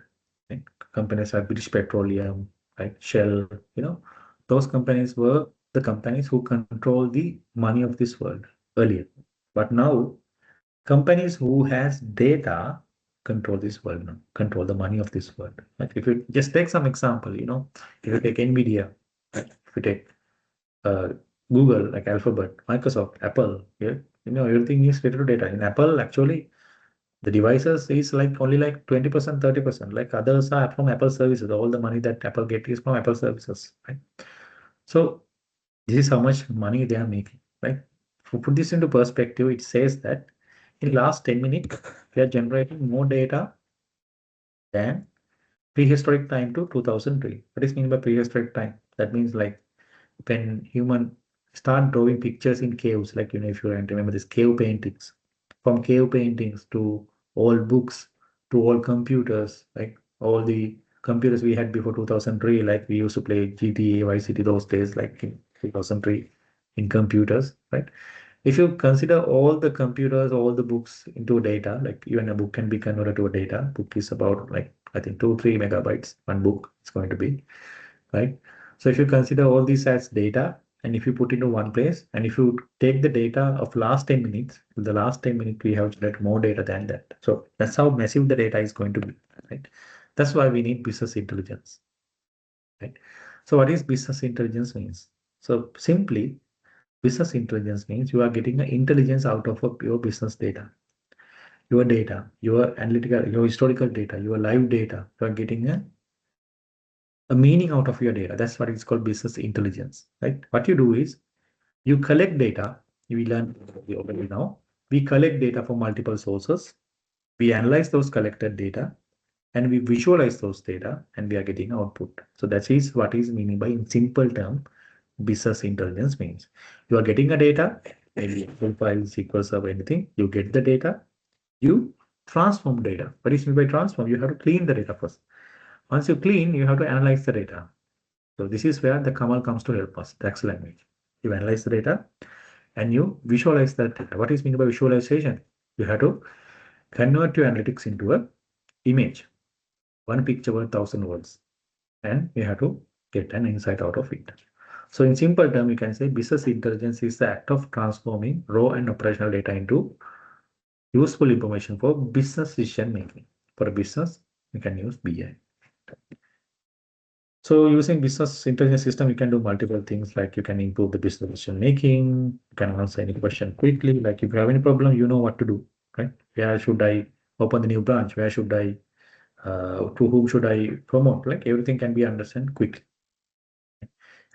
right? Companies like British Petroleum, right? Shell, those companies were the companies who control the money of this world earlier. But now companies who has data control this world now, control the money of this world. Like if you just take some example, if you take Nvidia, right? If you take uh, Google, like Alphabet, Microsoft, Apple, yeah, everything is related to data. In Apple, actually, the devices is like only like 20%, 30%. Like others are from Apple services. All the money that Apple get is from Apple services, right? So this is how much money they are making, right? To put this into perspective, it says that in last 10 minutes, we are generating more data than prehistoric time to 2003. What is mean by prehistoric time? That means like when human start drawing pictures in caves, like, if you remember this cave paintings, from cave paintings to all books to all computers, like all the computers we had before 2003, like we used to play GTA, Vice City those days, like in 2003 in computers, right? If you consider all the computers, all the books into data, like even a book can be converted to a data. Book is about like, I think 2, 3 MB, one book is going to be, right? So if you consider all these as data, and if you put into one place, and if you take the data of last 10 minutes, the last 10 minutes, we have generated more data than that. So that's how massive the data is going to be, right? That's why we need business intelligence, right? So what is business intelligence means? So simply, business intelligence means you are getting an intelligence out of your business data, your analytical, your historical data, your live data. You are getting a meaning out of your data. That's what it's called business intelligence, right? What you do is you collect data. We learn already now. We collect data from multiple sources. We analyze those collected data and we visualize those data and we are getting output. So that is what is meaning by, in simple term, business intelligence means. You are getting a data, maybe Excel file, SQL Server, anything. You get the data, you transform data. What is meant by transform? You have to clean the data first. Once you clean, you have to analyze the data. So this is where the Kamal comes to help us, the Excel language. You analyze the data and you visualize that data. What is meant by visualization? You have to convert your analytics into a image. One picture worth 1,000 words. And you have to get an insight out of it. So in simple term, you can say business intelligence is the act of transforming raw and operational data into useful information for business decision making. For a business, you can use BI. So using business intelligence system, you can do multiple things, like you can improve the business decision making, you can answer any question quickly. Like if you have any problem, you know what to do, right? Where should I open the new branch? Where should I, to whom should I promote? Like everything can be understood quickly.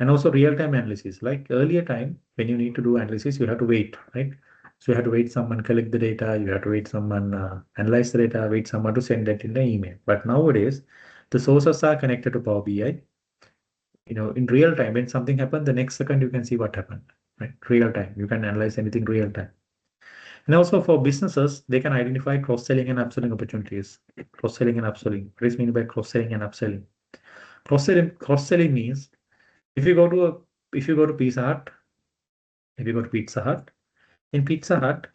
And also real-time analysis. Like earlier time, when you need to do analysis, you have to wait, right? So you have to wait someone collect the data, you have to wait someone analyze the data, wait someone to send that in the email. But nowadays, the sources are connected to Power BI. In real time, when something happened, the next second you can see what happened, right? Real time, you can analyze anything real time. And also for businesses, they can identify cross-selling and upselling opportunities. Cross-selling and upselling. What is mean by cross-selling and upselling? Cross-selling means if you go to Pizza Hut, if you go to Pizza Hut, in Pizza Hut,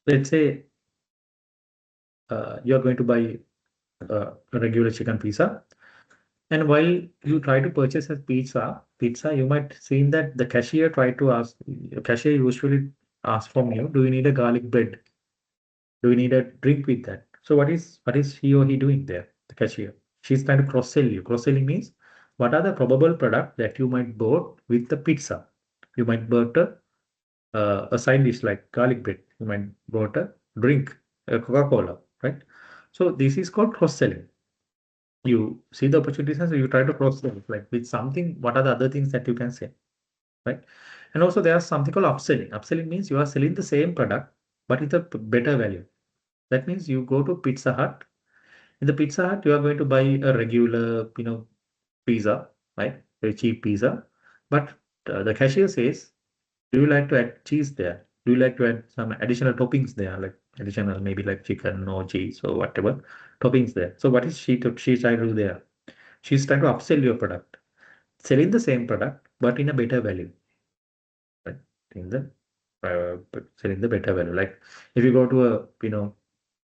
let's say you're going to buy a regular chicken pizza, and while you try to purchase a pizza, you might see that the cashier usually asks from you, do you need a garlic bread? Do you need a drink with that? So what is he or he doing there? The cashier. She's trying to cross-sell you. Cross-selling means what are the probable products that you might bought with the pizza? You might bought a side dish like garlic bread. You might bought a drink, a Coca-Cola, right? So this is called cross-selling. You see the opportunities and so you try to cross-sell, like with something, what are the other things that you can say, right? And also there's something called upselling. Upselling means you are selling the same product, but with a better value. That means you go to Pizza Hut. In the Pizza Hut, you are going to buy a regular, pizza, right? Very cheap pizza. But the cashier says, do you like to add cheese there? Do you like to add some additional toppings there, like additional maybe like chicken or cheese or whatever toppings there? So what is she trying to do there? She's trying to upsell your product, selling the same product but in a better value, right? In the selling the better value. Like if you go to a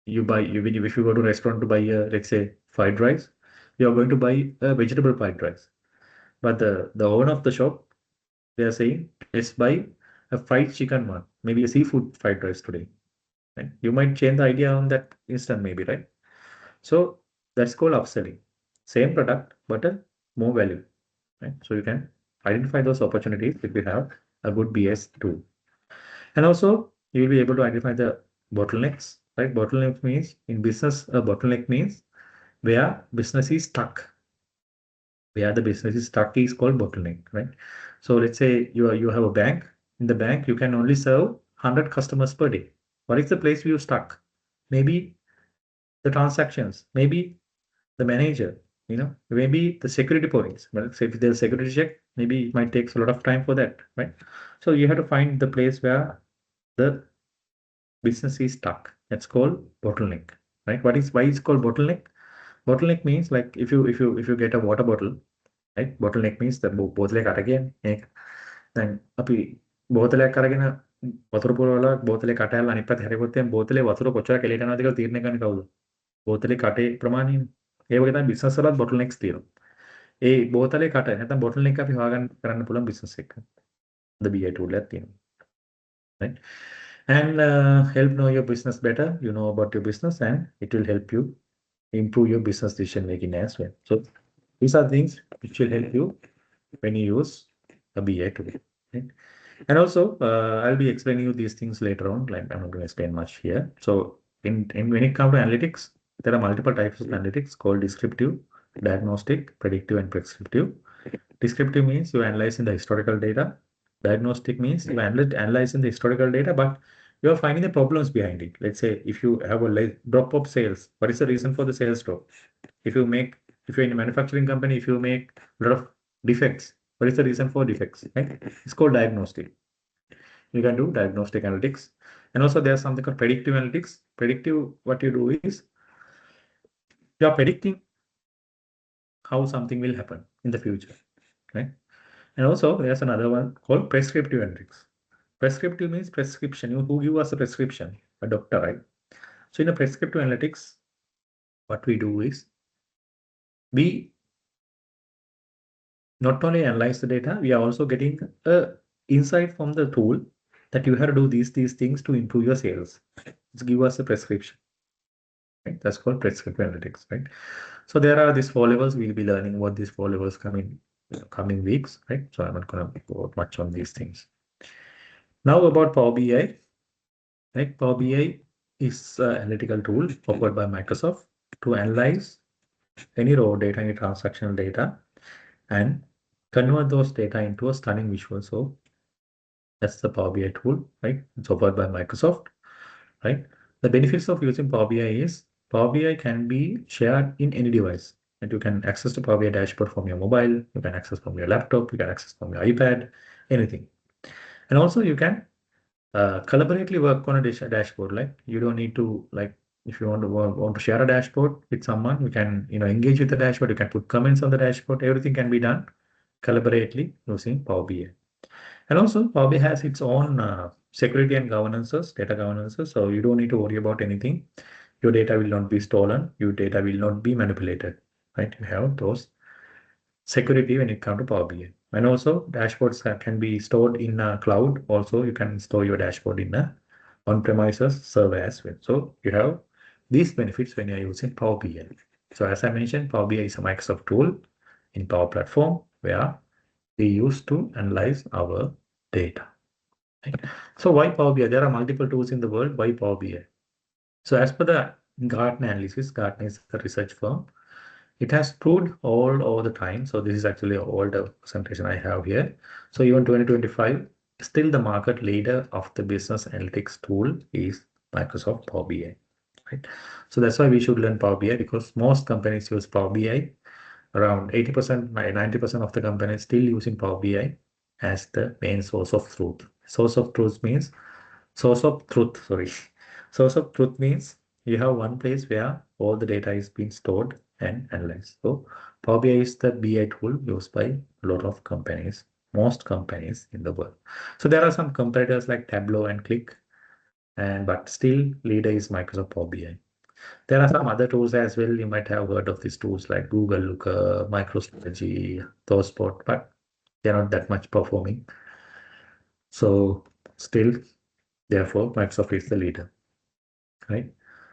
you buy you if you go to a restaurant to buy a let's say fried rice, you are going to buy a vegetable fried rice, but the owner of the shop they are saying let's buy a fried chicken one, maybe a seafood fried rice today. Right? You might change the idea on that instant, maybe, right? So that's called upselling. Same product, but a more value. Right? So you can identify those opportunities if you have a good BS tool. And also you will be able to identify the bottlenecks. Right? Bottleneck means in business, a bottleneck means where business is stuck. Where the business is stuck is called bottleneck, right? So let's say you have a bank. In the bank, you can only serve 100 customers per day. What is the place where you stuck? Maybe the transactions, maybe the manager, maybe the security points. Well, say if there's security check, maybe it might take a lot of time for that, right? So you have to find the place where the business is stuck. That's called bottleneck, right? Why is called bottleneck? Bottleneck means like if you get a water bottle, right? Bottleneck means the බෝතලයක් අරගෙන මේක දැන් අපි බෝතලයක් අරගෙන වතුර පුරවලා බෝතලේ කට ඇරලා අනිත් පැත්ත හැරෙපොත් එම් බෝතලේ වතුර කොච්චර කෙලෙට යනවද කියලා තීරණය කරන්නේ කවුද? බෝතලේ කටේ ප්‍රමාණයනේ. ඒ වගේ තමයි බිස්නස් වලත් bottlenecks තියෙනවා. ඒ බෝතලේ කට නැත්නම් bottleneck අපි හොයාගන්න කරන්න පුළුවන් බිස්නස් එක. the BI tool එකක් තියෙනවා. Right? And help know your business better. You know about your business and it will help you improve your business decision making as well. So these are things which will help you when you use a BI tool. Right? And also, I'll be explaining you these things later on. Like I'm not going to explain much here. So in when it comes to analytics, there are multiple types of analytics called descriptive, diagnostic, predictive, and prescriptive. Descriptive means you analyze in the historical data. Diagnostic means you analyze in the historical data, but you are finding the problems behind it. Let's say if you have a drop of sales, what is the reason for the sales drop? If you're in a manufacturing company, if you make a lot of defects, what is the reason for defects? Right? It's called diagnostic. You can do diagnostic analytics. And also there's something called predictive analytics. Predictive, what you do is you are predicting how something will happen in the future. Right? And also there's another one called prescriptive analytics. Prescriptive means prescription. Who give us a prescription? A doctor, right? So in a prescriptive analytics, what we do is we not only analyze the data, we are also getting a insight from the tool that you have to do these things to improve your sales. It's give us a prescription. Right? That's called prescriptive analytics, right? So there are these 4 levels. We'll be learning what these 4 levels coming weeks, right? So I'm not going to go much on these things. Now about Power BI, right? Power BI is an analytical tool offered by Microsoft to analyze any raw data, any transactional data, and convert those data into a stunning visual. So that's the Power BI tool, right? It's offered by Microsoft, right? The benefits of using Power BI is Power BI can be shared in any device. And you can access the Power BI dashboard from your mobile, you can access from your laptop, you can access from your iPad, anything. And also you can collaboratively work on a dashboard. Like you don't need to if you want to share a dashboard with someone, you can engage with the dashboard. You can put comments on the dashboard. Everything can be done collaboratively using Power BI. And also Power BI has its own security and governances, data governances. So you don't need to worry about anything. Your data will not be stolen. Your data will not be manipulated. Right? You have those security when it comes to Power BI. And also dashboards can be stored in a cloud. Also, you can store your dashboard in a on-premises server as well. So you have these benefits when you're using Power BI. So as I mentioned, Power BI is a Microsoft tool in Power Platform where we use to analyze our data. Right? So why Power BI? There are multiple tools in the world. Why Power BI? So as per the Gartner analysis. Gartner is a research firm. It has proved all over the time. So this is actually all the presentation I have here. So even 2025, still the market leader of the business analytics tool is Microsoft Power BI. Right? So that's why we should learn Power BI, because most companies use Power BI. Around 80%, 90% of the companies still using Power BI as the main source of truth. Source of truth means source of truth, sorry. Source of truth means you have one place where all the data is being stored and analyzed. So Power BI is the BI tool used by a lot of companies, most companies in the world. So there are some competitors like Tableau and Click, but still leader is Microsoft Power BI. There are some other tools as well. You might have heard of these tools like Google Looker, MicroStrategy, ThoughtSpot, but they're not that much performing. So still, therefore, Microsoft is the leader, right?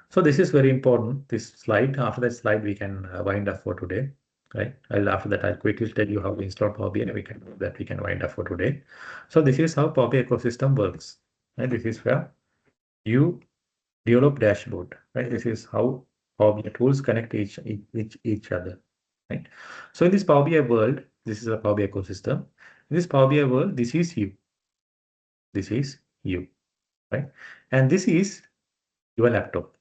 So this is very important. This slide, after that slide, we can wind up for today, right? After that, I'll quickly tell you how to install Power BI, and we can wind up for today. So this is how Power BI ecosystem works, right? This is where you develop dashboard, right? This is how Power BI tools connect each other, right? So in this Power BI world, this is a Power BI ecosystem. In this Power BI world, this is you. This is you, right? And this is your laptop,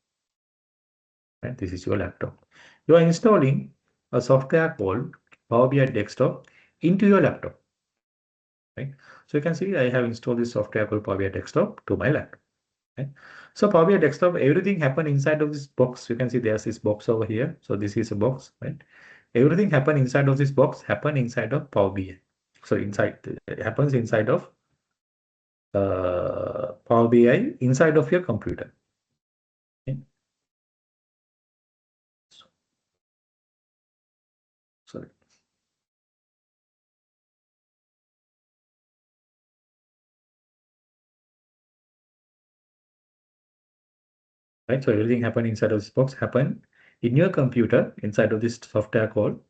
right? This is your laptop. You are installing a software called Power BI Desktop into your laptop, right? So you can see I have installed this software called Power BI Desktop to my laptop. Okay. So Power BI Desktop, everything happen inside of this box. You can see there's this box over here. So this is a box, right? Everything happen inside of this box, happen inside of Power BI. So it happens inside of Power BI, inside of your computer. Okay. Sorry. Right. So everything happen inside of this box, happen in your computer inside of this software called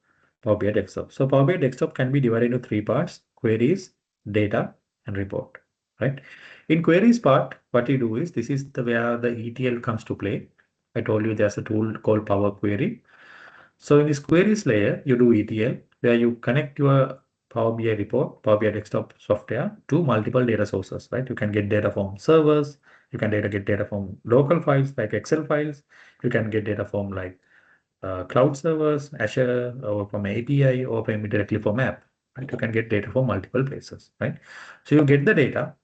Power BI Desktop. So Power BI Desktop can be divided into three parts: queries, data, and report. Right. In queries part, what you do is, this is where the ETL comes to play. I told you there's a tool called Power Query. So in this queries layer, you do ETL, where you connect your Power BI report, Power BI Desktop software to multiple data sources, right? You can get data from servers, you can get data from local files like Excel files, you can get data from like cloud servers, Azure, or from API, or from directly from app. Right? You can get data from multiple places, right? So you get the data,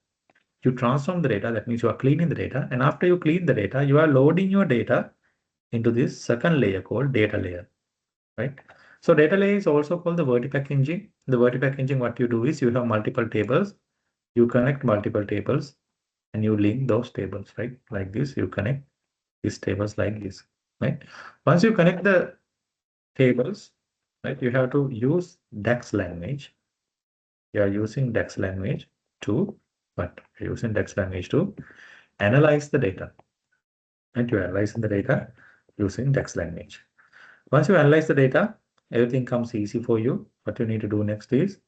you transform the data, that means you are cleaning the data, and after you clean the data, you are loading your data into this second layer called data layer, right? So data layer is also called the vertipack engine. The vertipack engine, what you do is, you have multiple tables, you connect multiple tables, and you link those tables, right? Like this, you connect these tables like this, right? Once you connect the tables, right, you have to use DAX language. You are using DAX language to, what? You're using DAX language to analyze the data, and you analyze the data using DAX language. Once you analyze the data, everything comes easy for you. What you need to do next is,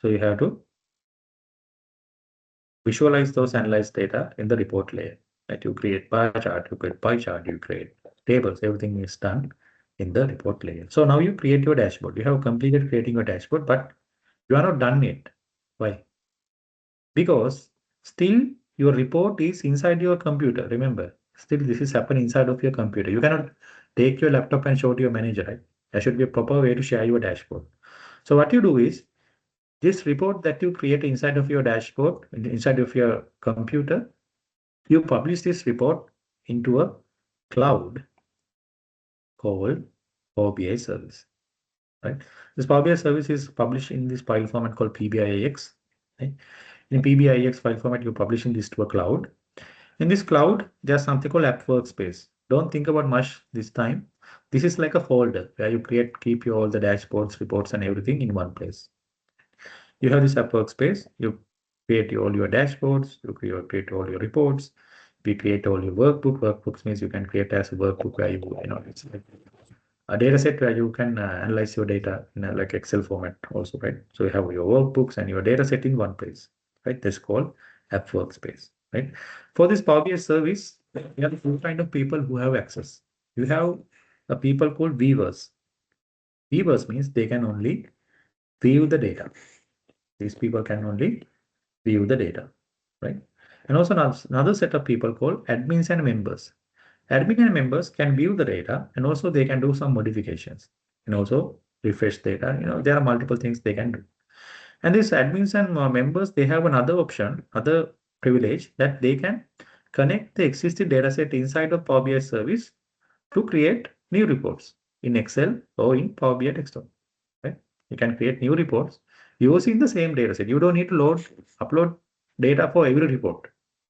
so you have to visualize those analyzed data in the report layer. Right? You create bar chart, you create pie chart, you create tables. Everything is done in the report layer. So now you create your dashboard. You have completed creating your dashboard, but you are not done yet. Why? Because still your report is inside your computer. Remember, still this is happening inside of your computer. You cannot take your laptop and show it to your manager, right? There should be a proper way to share your dashboard. So what you do is, this report that you create inside of your dashboard, inside of your computer, you publish this report into a cloud called Power BI service, right? This Power BI service is published in this file format called PBIX, right? In PBIX file format, you're publishing this to a cloud. In this cloud, there's something called app workspace. Don't think about much this time. This is like a folder where you keep all the dashboards, reports, and everything in one place. You have this app workspace. You create all your dashboards. You create all your reports. We create all your workbook. Workbooks means you can create as a workbook where it's like a data set where you can analyze your data in a, like Excel format also, right? So you have your workbooks and your data set in one place, right? That's called app workspace, right? For this Power BI service, There are two kind of people who have access. You have the people called viewers. Viewers means they can only view the data. These people can only view the data, right? And also another set of people called admins and members. Admin and members can view the data and also they can do some modifications and also refresh data. There are multiple things they can do. And these admins and members, they have another option, other privilege that they can connect the existing data set inside of Power BI service to create new reports in Excel or in Power BI desktop. Right? You can create new reports using the same data set. You don't need to upload data for every report.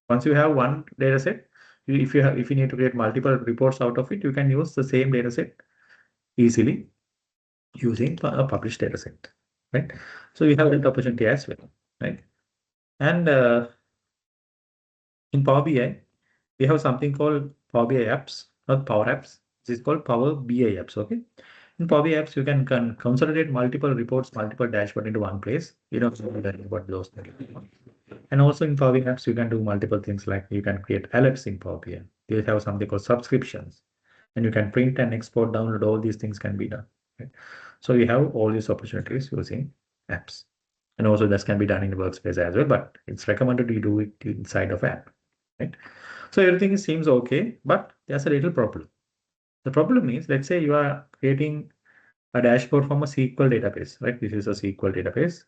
Once you have one data set, if you need to create multiple reports out of it, you can use the same data set easily using a published data set. Right? So you have that opportunity as well. Right? And in Power BI, we have something called Power BI apps, not Power Apps. This is called Power BI apps. Okay. In Power BI apps, you can consolidate multiple reports, multiple dashboard into one place. You don't have to worry about those things. And also in Power BI apps, you can do multiple things like you can create alerts in Power BI. You have something called subscriptions, and you can print and export, download. All these things can be done. Right? So you have all these opportunities using apps, and also this can be done in the workspace as well. But it's recommended you do it inside of app. Right? So everything seems okay, but there's a little problem. The problem is, let's say you are creating a dashboard from a SQL database, right? This is a SQL database,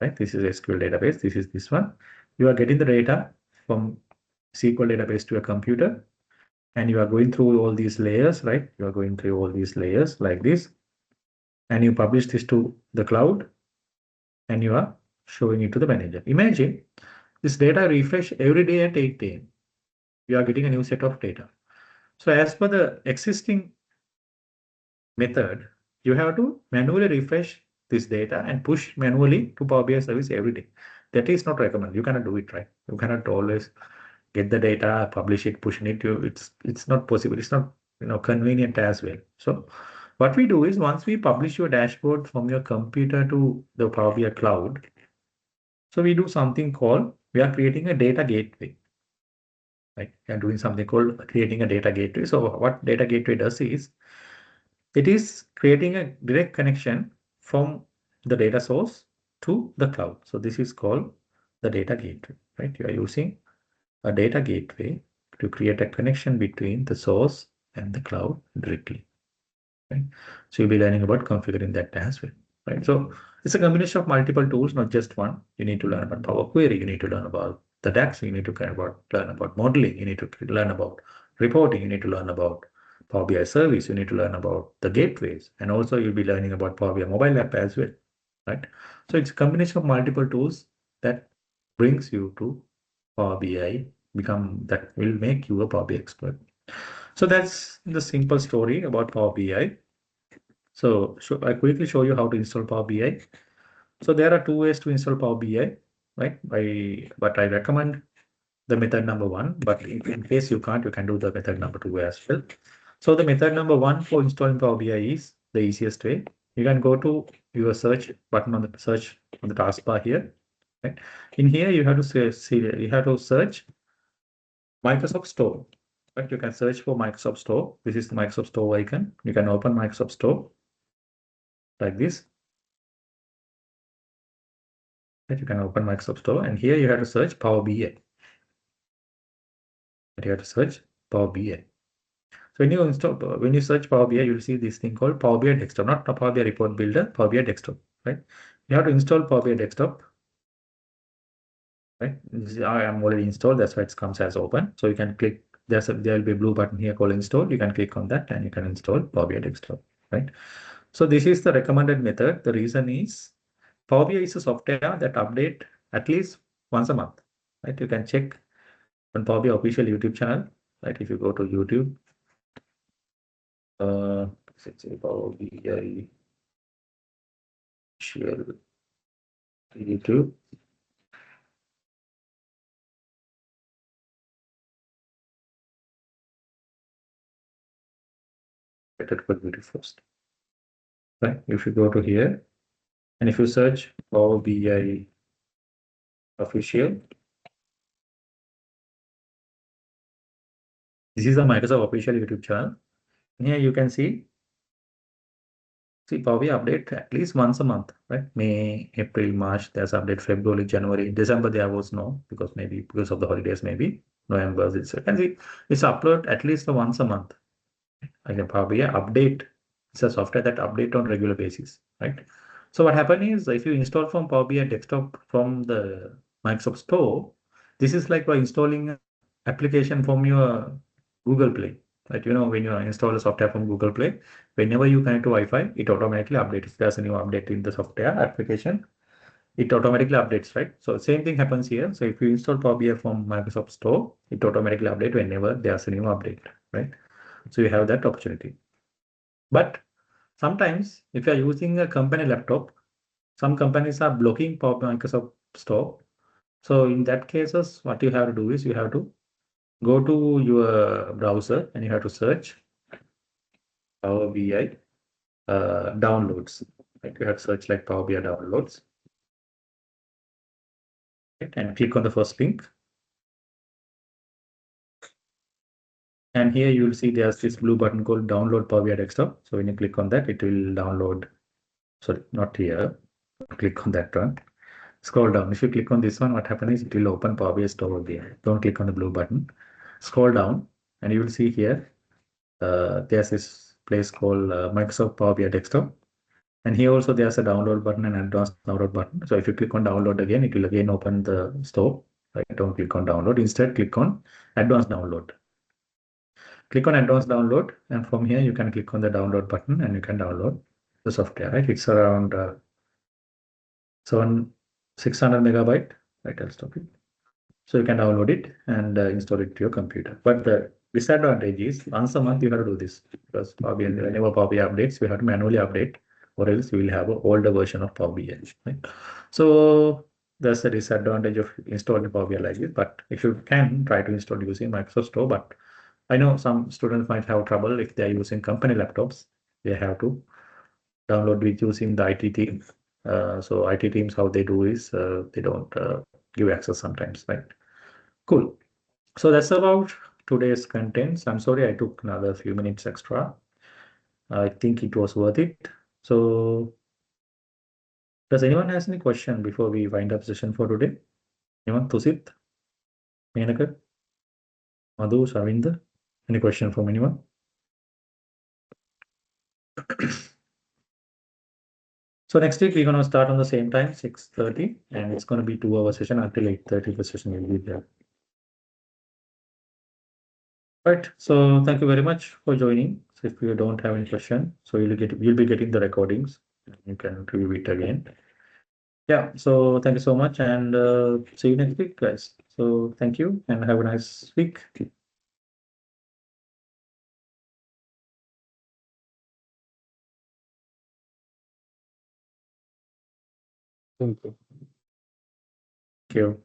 right? This is a SQL database. This is this one. You are getting the data from SQL database to a computer, and you are going through all these layers, right? You are going through all these layers like this, and you publish this to the cloud, and you are showing it to the manager. Imagine this data refresh every day at 8 a.m. You are getting a new set of data. So as per the existing method, you have to manually refresh this data and push manually to Power BI service every day. That is not recommended. You cannot do it, right? You cannot always get the data, publish it, push it. It's not possible. It's not convenient as well. So what we do is once we publish your dashboard from your computer to the Power BI cloud, so we do something called we are creating a data gateway. Right? We are doing something called creating a data gateway. So what data gateway does is it is creating a direct connection from the data source to the cloud. So this is called the data gateway, right? You are using a data gateway to create a connection between the source and the cloud directly, right? So you'll be learning about configuring that as well, right? So it's a combination of multiple tools, not just one. You need to learn about Power Query. You need to learn about the DAX. You need to learn about modeling. You need to learn about reporting. You need to learn about Power BI service. You need to learn about the gateways. And also you'll be learning about Power BI mobile app as well, right? So it's a combination of multiple tools that brings you to Power BI, that will make you a Power BI expert. So that's the simple story about Power BI. So I quickly show you how to install Power BI. So there are two ways to install Power BI, right? But I recommend the method number one, but in case you can't, you can do the method number two as well. So the method number one for installing Power BI is the easiest way. You can go to your search button on the search on the taskbar here. Right? In here, you have to search Microsoft Store. Right? You can search for Microsoft Store. This is the Microsoft Store icon. You can open Microsoft Store like this. Right? You can open Microsoft Store, and here you have to search Power BI. You have to search Power BI. So when you search Power BI, you'll see this thing called Power BI Desktop, not Power BI Report Builder, Power BI Desktop, right? You have to install Power BI Desktop, right? I am already installed, that's why it comes as open. So you can click, there will be a blue button here called install. You can click on that and you can install Power BI Desktop, right? So this is the recommended method. The reason is Power BI is a software that update at least once a month, right? You can check on Power BI official YouTube channel, right? If you go to YouTube, let's say Power BI share YouTube. That could be the first. Right? If you go to here and if you search Power BI official, This is the Microsoft official YouTube channel. Here you can see Power BI update at least once a month, right? May, April, March, there's update. February, January, December, there was no, because maybe because of the holidays, maybe. November, it's, you can see it's upload at least once a month. Like a Power BI update. It's a software that update on regular basis, right? So what happened is if you install from Power BI desktop from the Microsoft Store, this is like by installing an application from your Google Play. Right? You know, when you install a software from Google Play, whenever you connect to Wi-Fi, it automatically updates. If there's a new update in the software application, it automatically updates, right? So same thing happens here. So if you install Power BI from Microsoft Store, it automatically updates whenever there's a new update, right? So you have that opportunity. But sometimes if you are using a company laptop, some companies are blocking Microsoft Store. So in that cases, what you have to do is you have to go to your browser and you have to search Power BI downloads. Right? You have to search like Power BI downloads, right? And click on the first link. And here you will see there's this blue button called download Power BI desktop. So when you click on that, it will download. Sorry, not here. Click on that one. Scroll down. If you click on this one, what happens is it will open Power BI Store again. Don't click on the blue button. Scroll down and you will see here, there's this place called Microsoft Power BI Desktop. And here also there's a download button and advanced download button. So if you click on download again, it will again open the store. Right? Don't click on download. Instead, click on advanced download. Click on advanced download. And from here, you can click on the download button and you can download the software, right? It's around 600 megabyte. Right, I'll stop it. So you can download it and install it to your computer. But the disadvantage is once a month you have to do this because whenever Power BI updates, we have to manually update, or else we will have an older version of Power BI. Right? So that's the disadvantage of installing Power BI like this. But if you can try to install using Microsoft Store, but I know some students might have trouble if they are using company laptops. They have to download with using the IT team. So IT teams, how they do is they don't give access sometimes, right? Cool. So that's about today's contents. I'm sorry I took another few minutes extra. I think it was worth it. So does anyone has any question before we wind up session for today? Anyone? Tusit? Menaka? Madhu? Shavinder? Any question from anyone? So next week we're going to start on the same time, 6:30, and it's going to be 2 hour session until 8:30 the session will be there. Right. So thank you very much for joining. So if you don't have any question, so you'll be getting the recordings. You can review it again. Yeah. So thank you so much, and see you next week, guys. So thank you, and have a nice week. Thank you. Thank you.